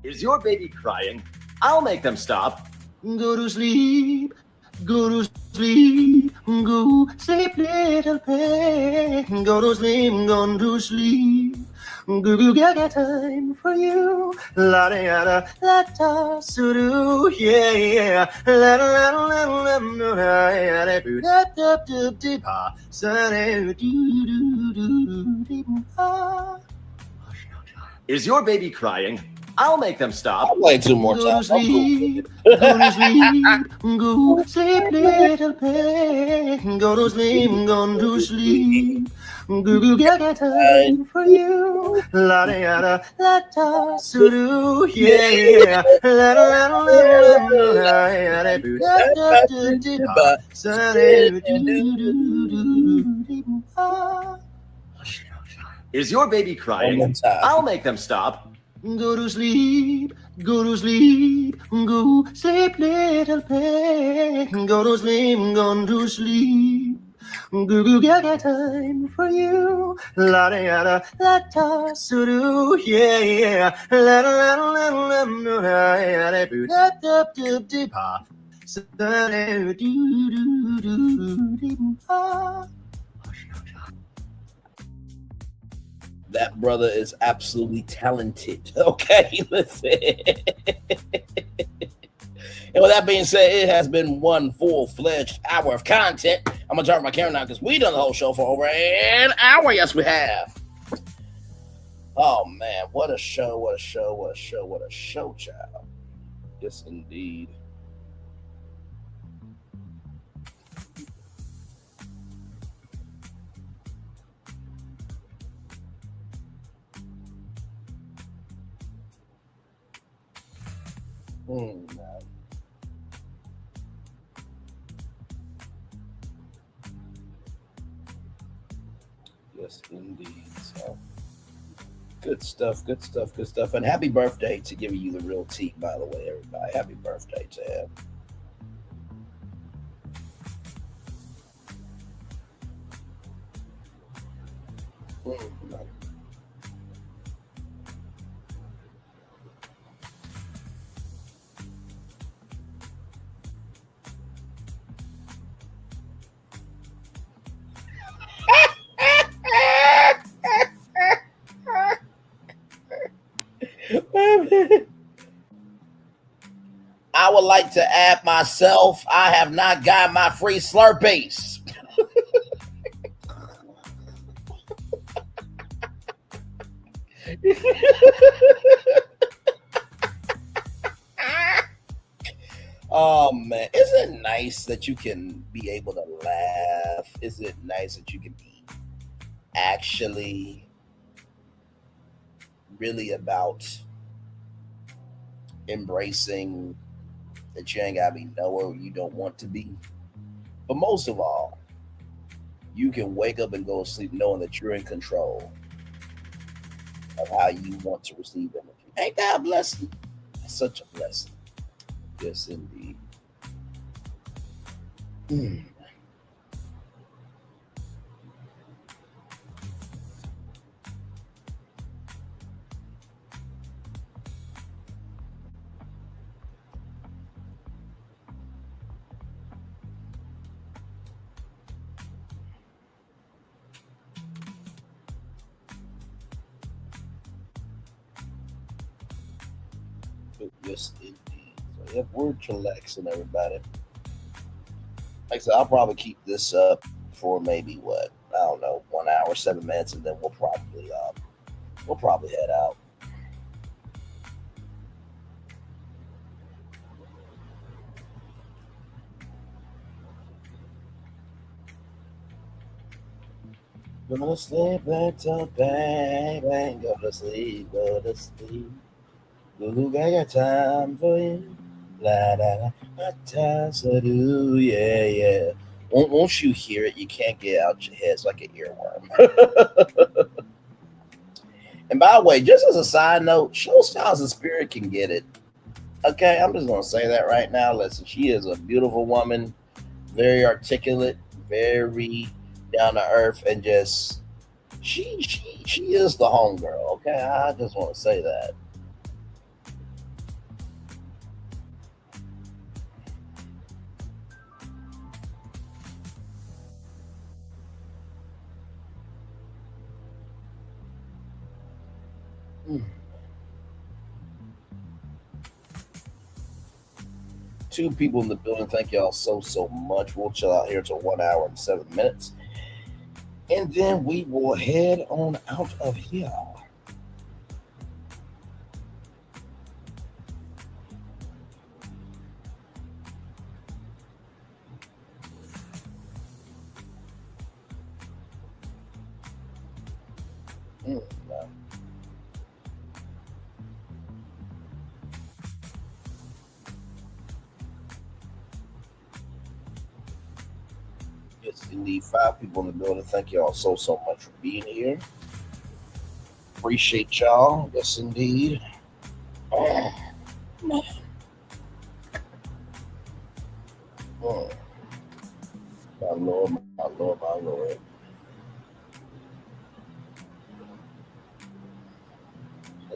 Is your baby crying? I'll make them stop. Go to sleep. Go to sleep. Go sleep, little pig. Go to sleep. Go to sleep. Go get time for you. La da da la da su yeah. La da la la la la da da da da da pa sa da do. Is your baby crying? I'll make them stop. I'll play two more times. Go to sleep, go sleep, little pig. Go to sleep, go to sleep. Go get time for you. La da da la da su yeah. La la la la la da da da. Is your baby crying? I'll make them stop. Go to sleep, go to sleep, go sleep, little pig. Go to sleep, go to sleep. Go get time for you. La da da la da su yeah. La la la la la la da da pa. that brother is absolutely talented. Okay, listen. And with that being said, it has been one full-fledged hour of content. I'm going to turn my camera now because we done the whole show for over an hour. Yes, we have. Oh, man. What a show, what a show, what a show, what a show, child. Yes, indeed. Man. Yes, indeed. So, good stuff, good stuff, good stuff. And happy birthday to giving you the real tea, by the way, everybody. Happy birthday to him. I would like to add myself, I have not got my free Slurpees. Oh man, isn't it nice that you can be able to laugh? Is it nice that you can be actually really about embracing that you ain't gotta be nowhere you don't want to be? But most of all, you can wake up and go to sleep knowing that you're in control of how you want to receive energy. Ain't that a blessing? That's such a blessing. Yes, indeed. Yes, indeed. So, yep, we're chillaxing, everybody. Like I said, I'll probably keep this up for maybe what, I don't know, 1 hour, 7 minutes, and then we'll probably head out. Gonna sleep little baby, go to sleep, go to sleep. Goo got time for you. La da da, what time to do? Yeah, yeah. Once you hear it, you can't get it out your head. It's like an earworm. And by the way, just as a side note, Show Styles and Spirit can get it. Okay, I'm just gonna say that right now. Listen, she is a beautiful woman, very articulate, very down to earth, and just she is the homegirl. Okay, I just want to say that. Two people in the building. Thank y'all so much. We'll chill out here till 1 hour and 7 minutes. And then we will head on out of here. No. Yes, indeed. 5 people in the building. Thank y'all so much for being here. Appreciate y'all. Yes, indeed. Oh, my Lord, my Lord, my Lord.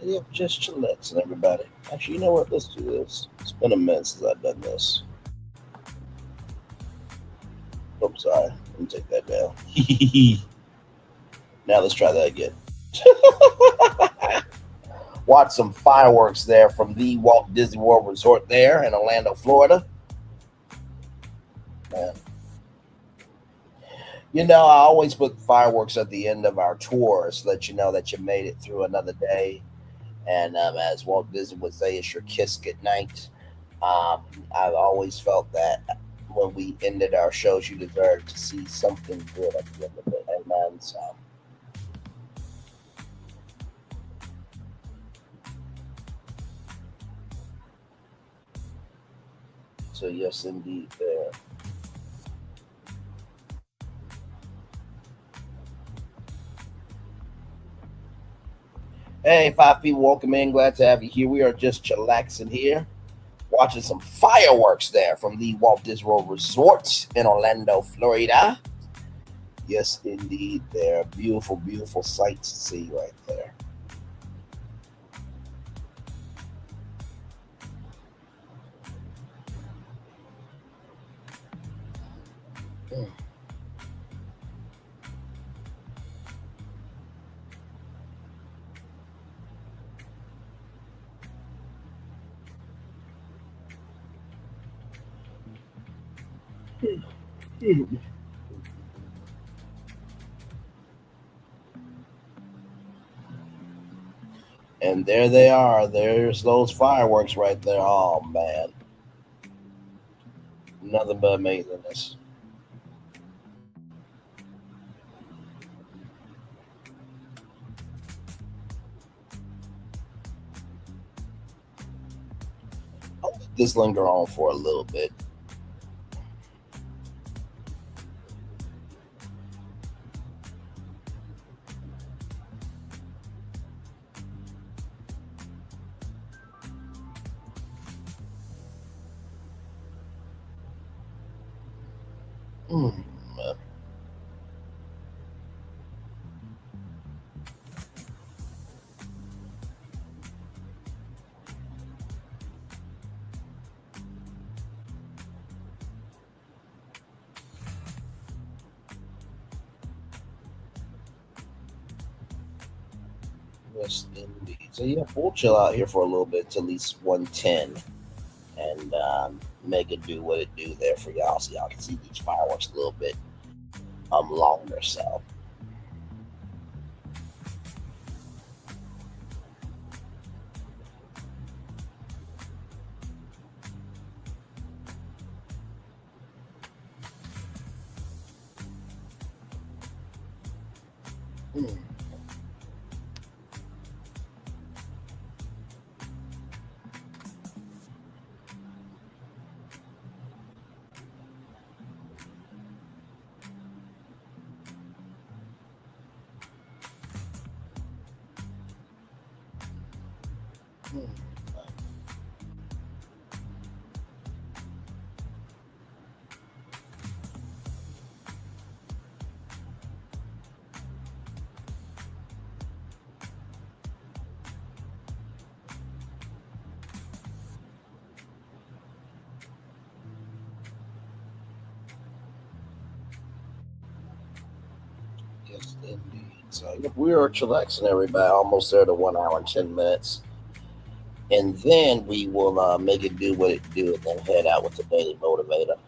Yep, just chillaxing, everybody. Actually, you know what? Let's do this. It's been a minute since I've done this. Oops, sorry. Let me take that down. Now let's try that again. Watch some fireworks there from the Walt Disney World Resort there in Orlando, Florida. Man. You know, I always put fireworks at the end of our tours to let you know that you made it through another day. And as Walt Disney would say, it's your kiss goodnight. I've always felt that when we ended our shows, you deserve to see something good at the end of it. Amen. So yes, indeed, there. Hey, 5 people, welcome in. Glad to have you here. We are just chillaxing here, watching some fireworks there from the Walt Disney World Resort in Orlando, Florida. Yes, indeed, there. Beautiful, beautiful sight to see right there. And there they are. There's those fireworks right there. Oh, man. Nothing but amazingness. I'll let this linger on for a little bit. Yes, indeed. So yeah, we'll chill out here for a little bit till at least 1:10, and make it do what it do there for y'all, so y'all can see these fireworks a little bit longer. So. Yes, indeed. So we are chillaxing, everybody. Almost there to 1 hour and 10 minutes. And then we will make it do what it do and then head out with the daily motivator.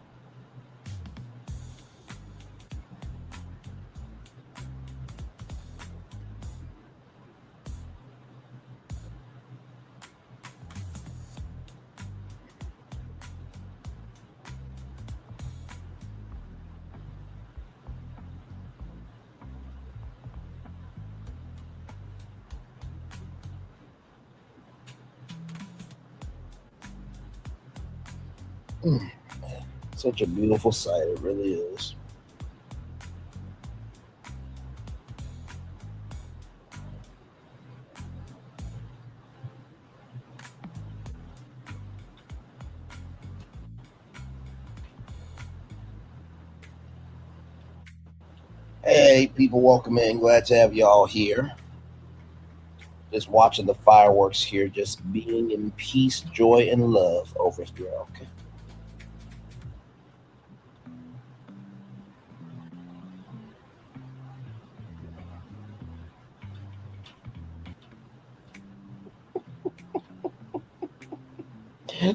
Such a beautiful sight, it really is. Hey, people, welcome in. Glad to have y'all here. Just watching the fireworks here, just being in peace, joy, and love over here, okay?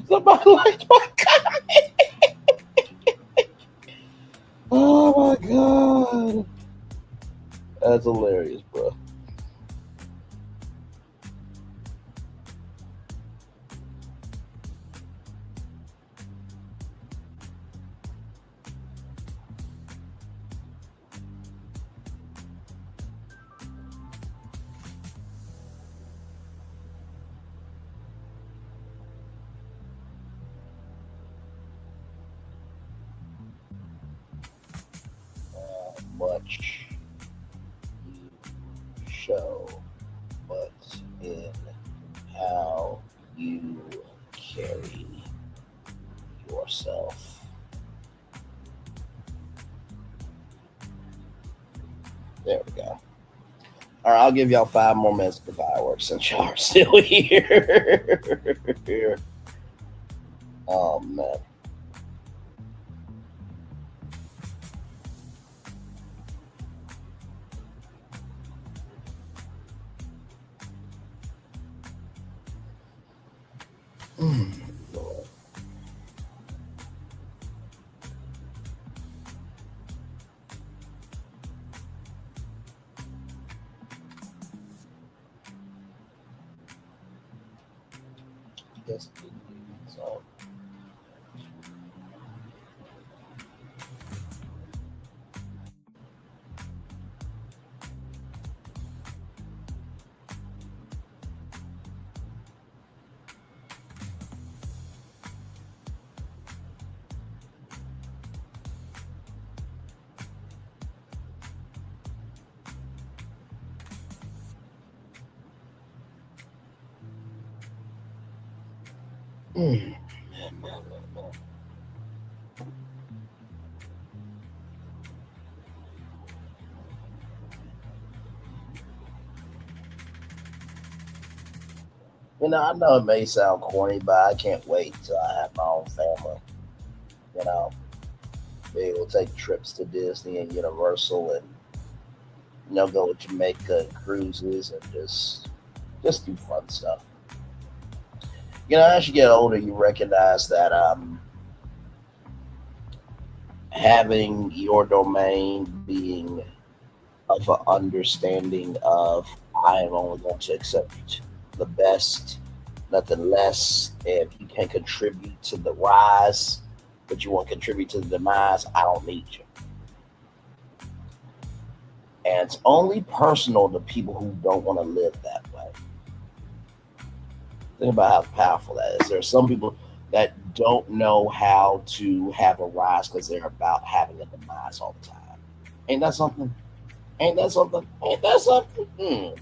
Somebody liked my comment. Oh my god. That's hilarious, bro. Much you show, but in how you carry yourself. There we go. All right, I'll give y'all 5 more minutes of fireworks since y'all are still here. Oh man. Lord. Yes, so. Man. You know, I know it may sound corny, but I can't wait till I have my own family. You know, be able to take trips to Disney and Universal and, you know, go to Jamaica and cruises and just Just do fun stuff. As you get older, you recognize that having your domain being of an understanding of I am only going to accept the best, nothing less. If you can contribute to the rise, but you won't contribute to the demise, I don't need you. And it's only personal to people who don't want to live that way. Think about how powerful that is. There are some people that don't know how to have a rise because they're about having a demise all the time. Ain't that something? Ain't that something? Ain't that something?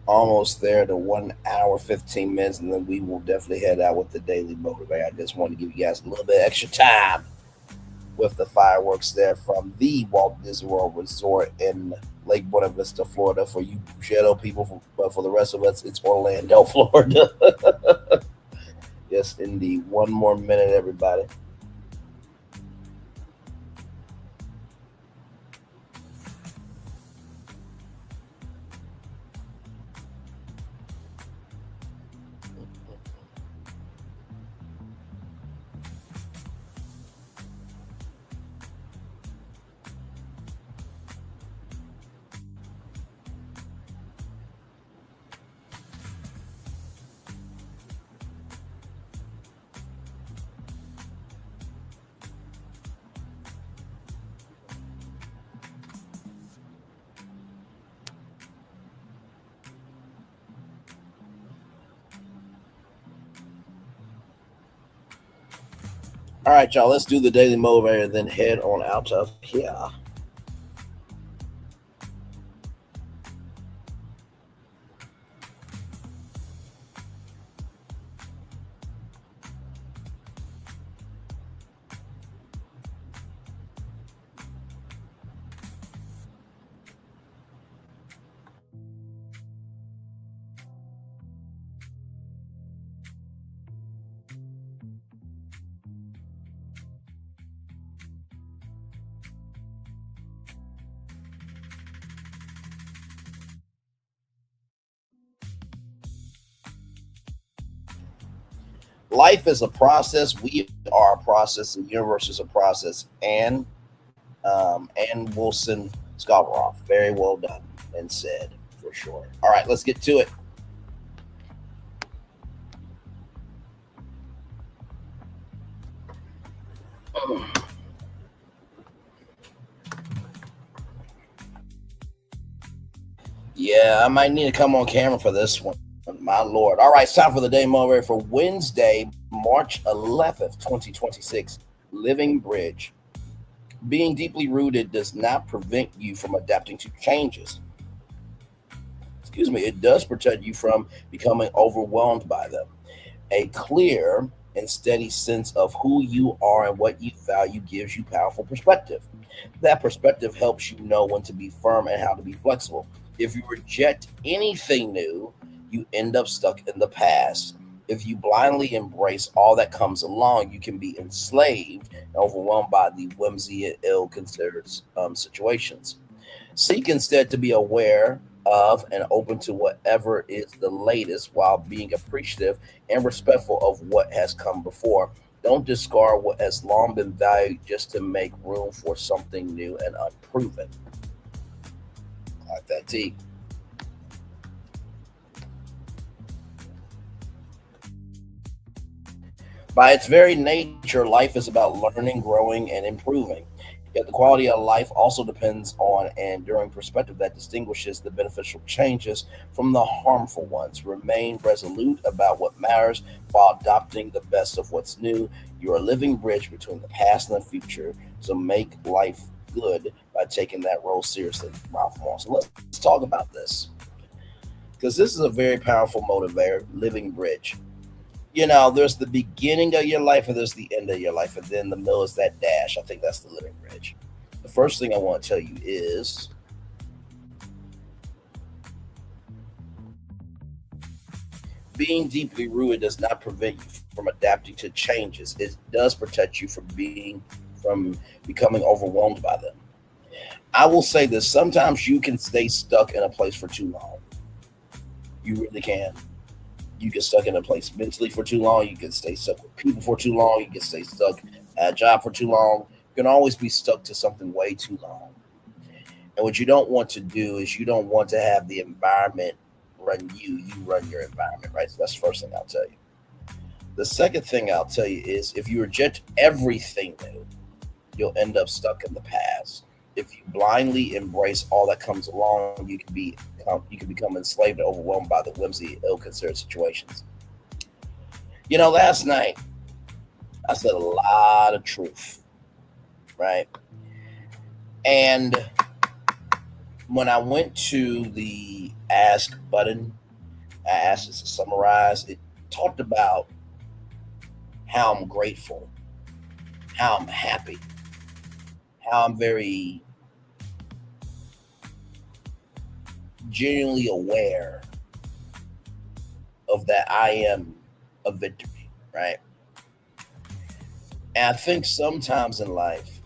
Almost there to 1 hour, 15 minutes, and then we will definitely head out with the daily motivator. I just want to give you guys a little bit extra time with the fireworks there from the Walt Disney World Resort in Lake Buena Vista, Florida. For you Ghetto people, but for the rest of us, it's Orlando, Florida. Yes, indeed. One more minute, everybody. All right, y'all, let's do the daily motivator and then head on out of here. Life is a process. We are a process. The universe is a process. And Wilson Scarborough, very well done and said, for sure. All right, let's get to it. Yeah, I might need to come on camera for this one. My Lord. All right, it's time for the day motivator for Wednesday, March 11th, 2026. Living Bridge. Being deeply rooted does not prevent you from adapting to changes. It does protect you from becoming overwhelmed by them. A clear and steady sense of who you are and what you value gives you powerful perspective. That perspective helps you know when to be firm and how to be flexible. If you reject anything new, you end up stuck in the past. If you blindly embrace all that comes along, you can be enslaved and overwhelmed by the whimsy and ill-considered situations. Seek instead to be aware of and open to whatever is the latest while being appreciative and respectful of what has come before. Don't discard what has long been valued just to make room for something new and unproven. Like that, T. By its very nature, life is about learning, growing, and improving. Yet the quality of life also depends on an enduring perspective that distinguishes the beneficial changes from the harmful ones. Remain resolute about what matters while adopting the best of what's new. You are a living bridge between the past and the future, so make life good by taking that role seriously. Ralph Moss. So let's talk about this, because this is a very powerful motivator, living bridge. There's the beginning of your life and there's the end of your life, and then the middle is that dash. I think that's the living bridge. The first thing I want to tell you is being deeply rooted does not prevent you from adapting to changes. It does protect you from becoming overwhelmed by them. I will say this: sometimes you can stay stuck in a place for too long. You really can. You get stuck in a place mentally for too long. You can stay stuck with people for too long. You can stay stuck at a job for too long. You can always be stuck to something way too long. And what you don't want to do is you don't want to have the environment run you. You run your environment, right? So that's the first thing I'll tell you. The second thing I'll tell you is if you reject everything new, you'll end up stuck in the past. If you blindly embrace all that comes along, you can become enslaved and overwhelmed by the whimsy of ill-considered situations. Last night I said a lot of truth, right? And when I went to the ask button, I asked it to summarize. It talked about how I'm grateful, how I'm happy, how I'm very genuinely aware of that I am a victory, right? And I think sometimes in life,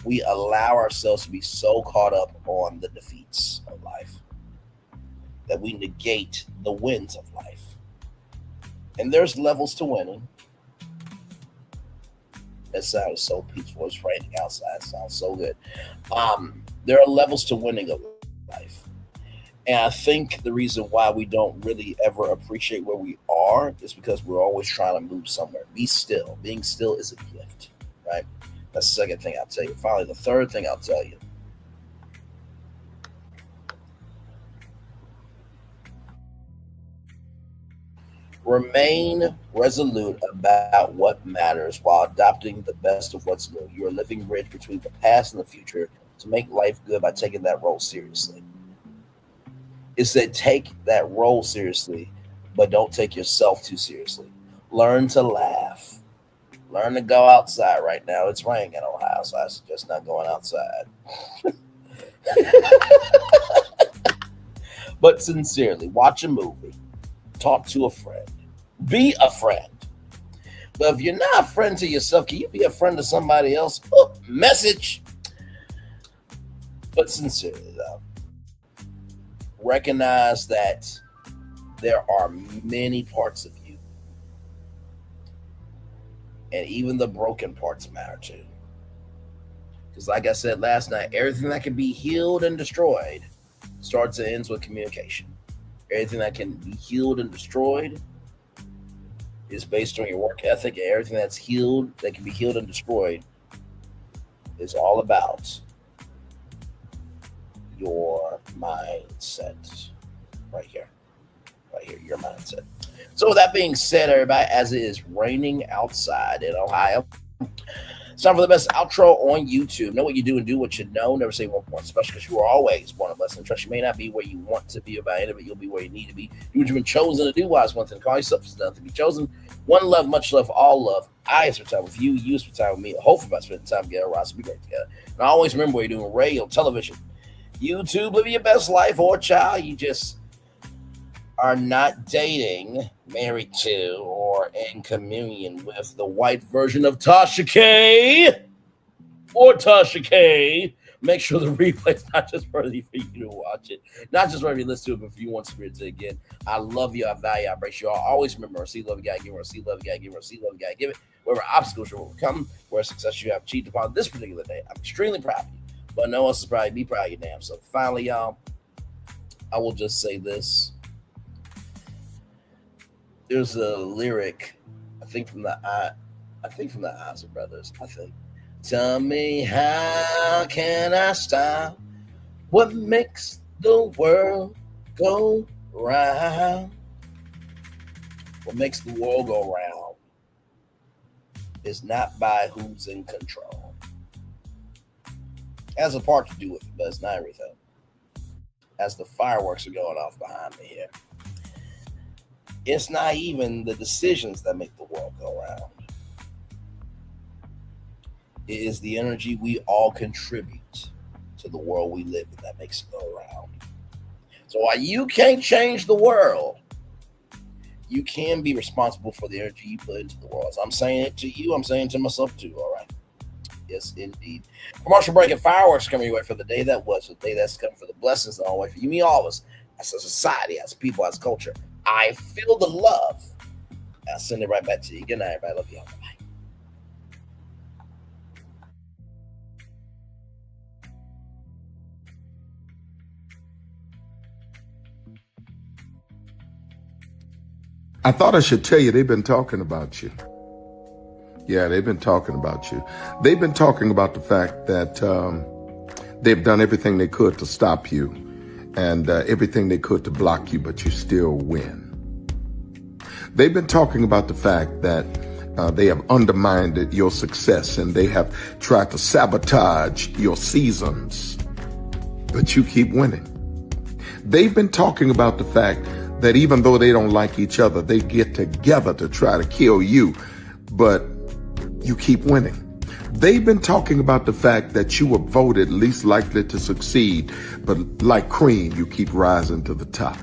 we allow ourselves to be so caught up on the defeats of life that we negate the wins of life. And there's levels to winning. That sounds so peaceful. It's raining outside. It sounds so good. There are levels to winning of life. And I think the reason why we don't really ever appreciate where we are is because we're always trying to move somewhere. Be still. Being still is a gift, right? That's the second thing I'll tell you. Finally, the third thing I'll tell you. Remain resolute about what matters while adopting the best of what's new. You're a living bridge between the past and the future to make life good by taking that role seriously. It said take that role seriously, but don't take yourself too seriously. Learn to laugh. Learn to go outside right now. It's raining in Ohio, so I suggest not going outside. But sincerely, watch a movie. Talk to a friend. Be a friend. But if you're not a friend to yourself, can you be a friend to somebody else? Oh, message. But sincerely, though, recognize that there are many parts of you. And even the broken parts matter too. Because like I said last night, everything that can be healed and destroyed starts and ends with communication. Everything that can be healed and destroyed is based on your work ethic, and everything that's healed, that can be healed and destroyed, is all about your mindset. Right here, your mindset. So with that being said, everybody, as it is raining outside in Ohio, it's time for the best outro on YouTube. Know what you do and do what you know. Never say one point special, because you are always one of us. And trust, you may not be where you want to be about it, but you'll be where you need to be. Do what you've been chosen to do. Wise one thing. Call yourself is nothing to be chosen. One love, much love, all love. I spend time with you. You spend time with me. Hopefully, by spending time together, we'll be great together. And always remember what you're doing: radio, television, YouTube. Live your best life, or child, you just are not dating, married to, or in communion with the white version of Tasha K or Tasha K. Make sure the replay is not just worthy for you to watch it, not just worthy to listen to it, but if you want to experience it again. I love you, I value, I embrace you all. Always remember, receive love, you gotta give it, receive love, you gotta give it, receive love, you gotta give it. Wherever obstacles you will come, where success you have achieved upon this particular day, I'm extremely proud of you, but no one else is proud. Be proud of your damn self. Finally, y'all, I will just say this. There's a lyric, I think from the Isley Brothers. I think. Tell me, how can I stop what makes the world go round? What makes the world go round is not by who's in control. It has a part to do with it, but it's not everything. As the fireworks are going off behind me here, it's not even the decisions that make the world go round. It is the energy we all contribute to the world we live in that makes it go around. So while you can't change the world, you can be responsible for the energy you put into the world. As I'm saying it to you, I'm saying it to myself too, all right? Yes, indeed. Commercial break and fireworks coming your way for the day that was, the day that's coming, for the blessings all the way for you, me, all of us, as a society, as people, as culture. I feel the love. I'll send it right back to you. Good night, everybody. Love you all. Bye. I thought I should tell you, they've been talking about you. Yeah, they've been talking about you. They've been talking about the fact that they've done everything they could to stop you and everything they could to block you, but you still win. They've been talking about the fact that they have undermined your success and they have tried to sabotage your seasons, but you keep winning. They've been talking about the fact that even though they don't like each other, they get together to try to kill you, but you keep winning. They've been talking about the fact that you were voted least likely to succeed, but like cream, you keep rising to the top.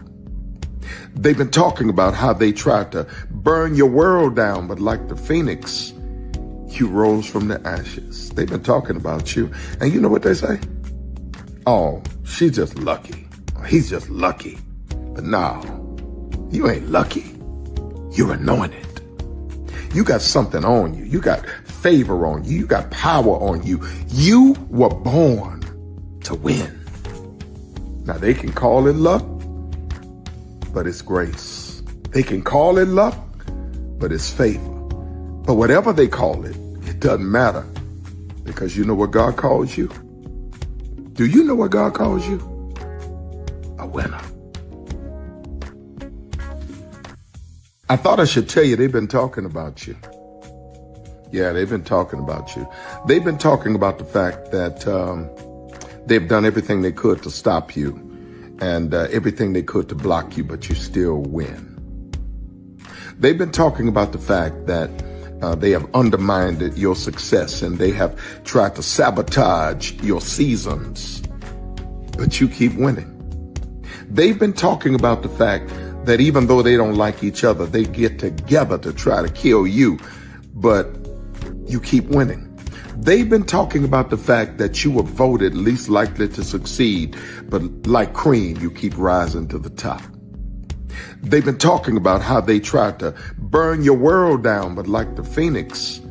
They've been talking about how they tried to burn your world down, but like the phoenix, you rose from the ashes. They've been talking about you. And you know what they say? Oh, she's just lucky. He's just lucky. But no, you ain't lucky. You're anointed. You got something on you. You got favor on you. You got power on you. You were born to win. Now they can call it luck, but it's grace. They can call it luck, but it's favor. But whatever they call it, it doesn't matter, because you know what God calls you? Do you know what God calls you? A winner. I thought I should tell you, they've been talking about you. Yeah, they've been talking about you. They've been talking about the fact that they've done everything they could to stop you and everything they could to block you, but you still win. They've been talking about the fact that they have undermined your success and they have tried to sabotage your seasons, but you keep winning. They've been talking about the fact that even though they don't like each other, they get together to try to kill you, but you keep winning. They've been talking about the fact that you were voted least likely to succeed, but like cream, you keep rising to the top. They've been talking about how they tried to burn your world down, but like the phoenix,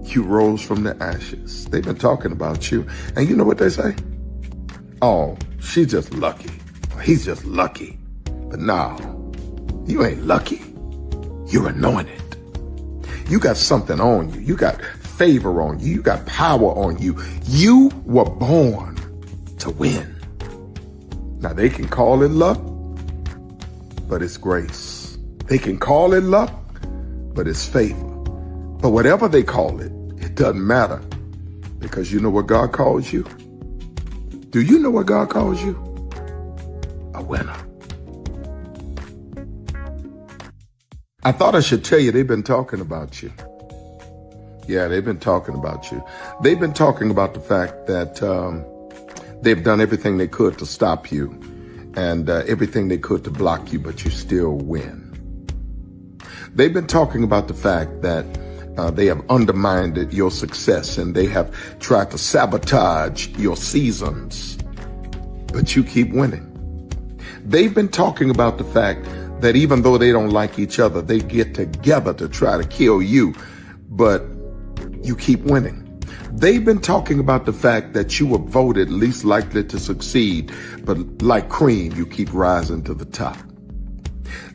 you rose from the ashes. They've been talking about you. And you know what they say? Oh, she's just lucky. He's just lucky. But no, you ain't lucky. You're anointed. You got something on you. You got favor on you. You got power on you. You were born to win. Now they can call it luck, but it's grace. They can call it luck, but it's favor. But whatever they call it, it doesn't matter, because you know what God calls you? Do you know what God calls you? A winner. I thought I should tell you, they've been talking about you. Yeah, they've been talking about you. They've been talking about the fact that they've done everything they could to stop you and everything they could to block you, but you still win. They've been talking about the fact that they have undermined your success and they have tried to sabotage your seasons, but you keep winning. They've been talking about the fact that even though they don't like each other, they get together to try to kill you, but you keep winning. They've been talking about the fact that you were voted least likely to succeed, but like cream, you keep rising to the top.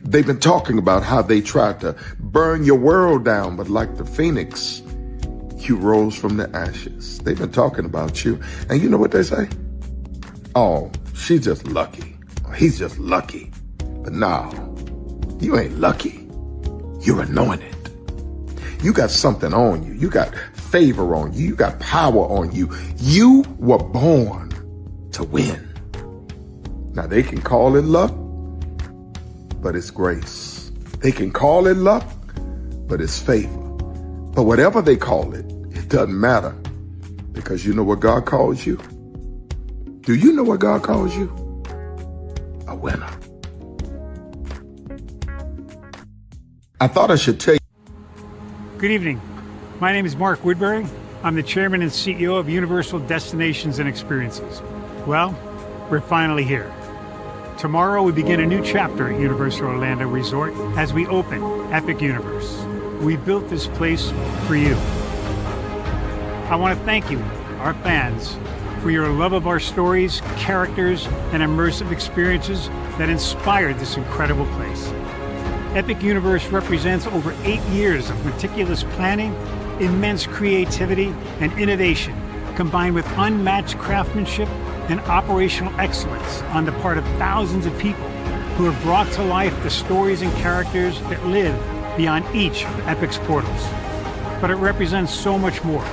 They've been talking about how they tried to burn your world down, but like the phoenix, you rose from the ashes. They've been talking about you. And you know what they say? Oh, she's just lucky. He's just lucky. But no, you ain't lucky. You're anointed. You got something on you. You got favor on you. You got power on you. You were born to win. Now, they can call it luck, but it's grace. They can call it luck, but it's favor. But whatever they call it, it doesn't matter, because you know what God calls you? Do you know what God calls you? A winner. I thought I should tell you. Good evening. My name is Mark Woodbury. I'm the chairman and CEO of Universal Destinations and Experiences. Well, we're finally here. Tomorrow we begin a new chapter at Universal Orlando Resort as we open Epic Universe. We built this place for you. I want to thank you, our fans, for your love of our stories, characters, and immersive experiences that inspired this incredible place. Epic Universe represents over 8 years of meticulous planning, immense creativity, and innovation, combined with unmatched craftsmanship and operational excellence on the part of thousands of people who have brought to life the stories and characters that live beyond each of Epic's portals. But it represents so much more.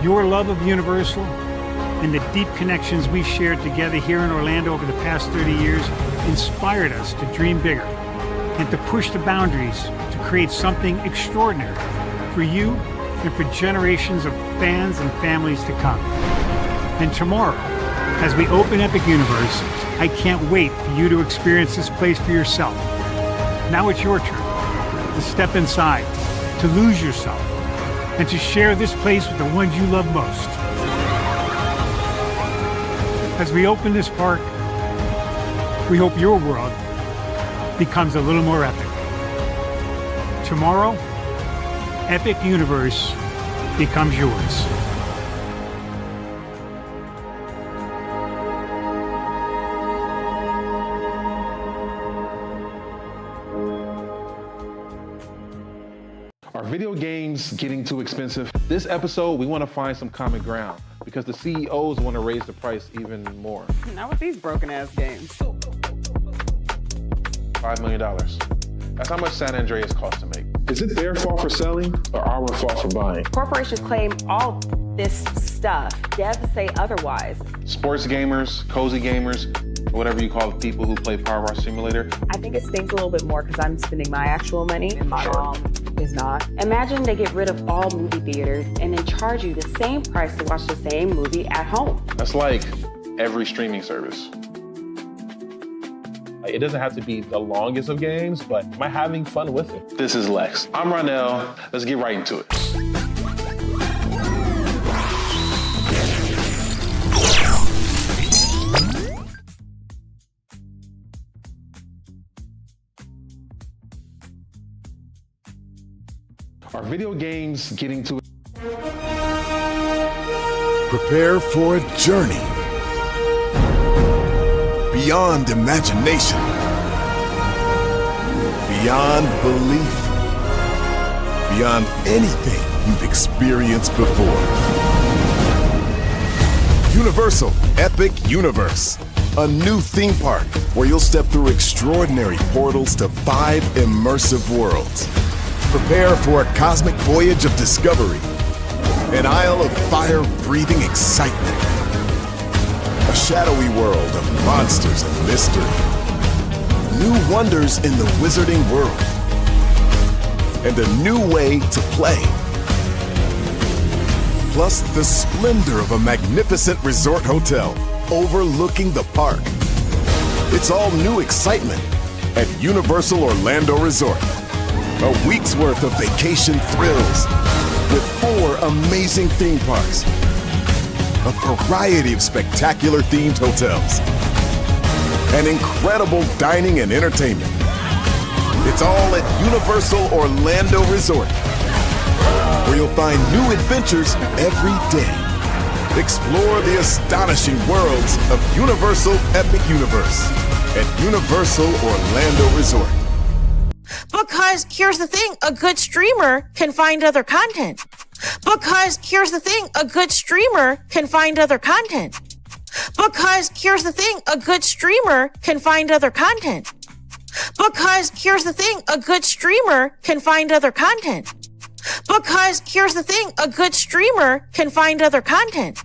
Your love of Universal and the deep connections we've shared together here in Orlando over the past 30 years inspired us to dream bigger and to push the boundaries to create something extraordinary for you and for generations of fans and families to come. And tomorrow, as we open Epic Universe, I can't wait for you to experience this place for yourself. Now it's your turn to step inside, to lose yourself, and to share this place with the ones you love most. As we open this park, we hope your world becomes a little more epic. Tomorrow, Epic Universe becomes yours. Are video games getting too expensive? This episode, we want to find some common ground because the CEOs want to raise the price even more. Not with these broken-ass games. $5 million. That's how much San Andreas costs to make. Is it their fault for selling or our fault for buying? Corporations claim all this stuff. Devs say otherwise. Sports gamers, cozy gamers, whatever you call the people who play Power Wash Simulator. I think it stings a little bit more because I'm spending my actual money and my mom is not. Imagine they get rid of all movie theaters and then charge you the same price to watch the same movie at home. That's like every streaming service. It doesn't have to be the longest of games, but am I having fun with it? This is Lex. I'm Ronell. Let's get right into it. Are video games getting too... Prepare for a journey beyond imagination, beyond belief, beyond anything you've experienced before. Universal Epic Universe, a new theme park where you'll step through extraordinary portals to 5 immersive worlds. Prepare for a cosmic voyage of discovery, an isle of fire-breathing excitement, a shadowy world of monsters and mystery, new wonders in the wizarding world, and a new way to play. Plus the splendor of a magnificent resort hotel overlooking the park. It's all new excitement at Universal Orlando Resort. A week's worth of vacation thrills with 4 amazing theme parks, a variety of spectacular themed hotels, and incredible dining and entertainment. It's all at Universal Orlando Resort, where you'll find new adventures every day. Explore the astonishing worlds of Universal Epic Universe at Universal Orlando Resort. Because here's the thing, a good streamer can find other content. Because here's the thing, a good streamer can find other content. Because here's the thing, a good streamer can find other content. Because here's the thing, a good streamer can find other content. Because here's the thing, a good streamer can find other content.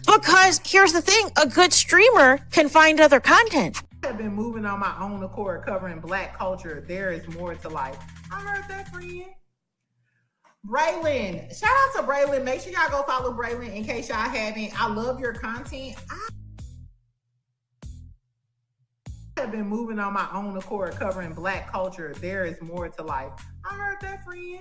Because here's the thing, a good streamer can find other content. I have been moving on my own accord, covering Black culture. There is more to life. I heard that, friend. Braylon, shout out to Braylon. Make sure y'all go follow Braylon in case y'all haven't. I love your content. I have been moving on my own accord, covering Black culture. There is more to life. I heard that, friend.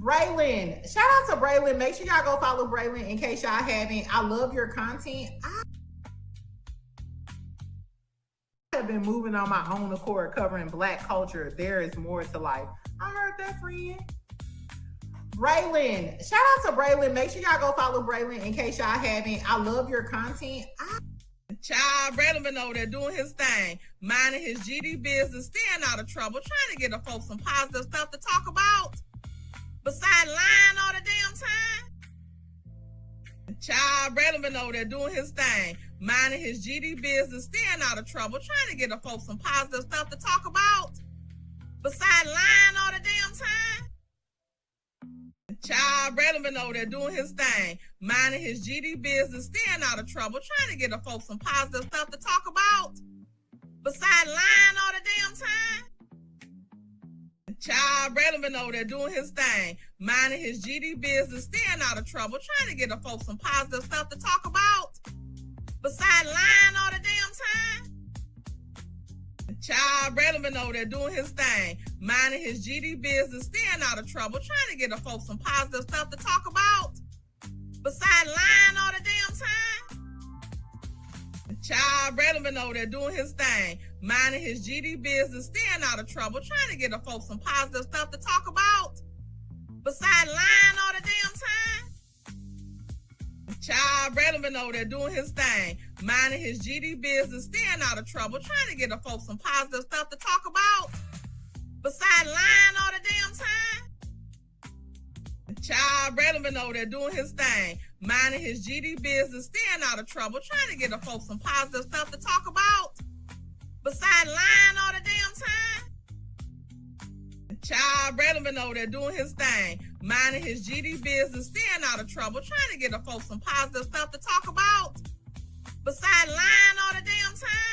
Braylon, shout out to Braylon. Make sure y'all go follow Braylon in case y'all haven't. I love your content. I have been moving on my own accord, covering Black culture. There is more to life. I heard that, friend. Braylon, shout out to Braylon. Make sure y'all go follow Braylon in case y'all haven't. I love your content. Child, Braylon been over there doing his thing, minding his GD business, staying out of trouble, trying to get the folks some positive stuff to talk about. Besides lying all the damn time. Child, Braylon been over there doing his thing, minding his GD business, staying out of trouble, trying to get the folks some positive stuff to talk about. Besides lying all the damn time. Child, Braylon been over there doing his thing, minding his GD business, staying out of trouble, trying to get the folks some positive stuff to talk about. Besides lying all the damn time. Child, Braylon been over there doing his thing, minding his GD business, staying out of trouble, trying to get the folks some positive stuff to talk about. Besides lying all the damn time. Child, Braylon been over there doing his thing, minding his GD business, staying out of trouble, trying to get the folks some positive stuff to talk about. Besides lying all the damn time. Child, Braylon been over there doing his thing, minding his GD business, staying out of trouble, trying to get the folks some positive stuff to talk about. Besides lying all the damn time. Child, Braylon been over there doing his thing, minding his GD business, staying out of trouble, trying to get the folks some positive stuff to talk about. Besides lying all the damn time. Child, Braylon been over there doing his thing, minding his GD business, staying out of trouble, trying to get the folks some positive stuff to talk about. Besides lying all the damn time. Child, Braylon been over there doing his thing, minding his GD business, staying out of trouble, trying to get the folks some positive stuff to talk about. Besides lying all the damn time.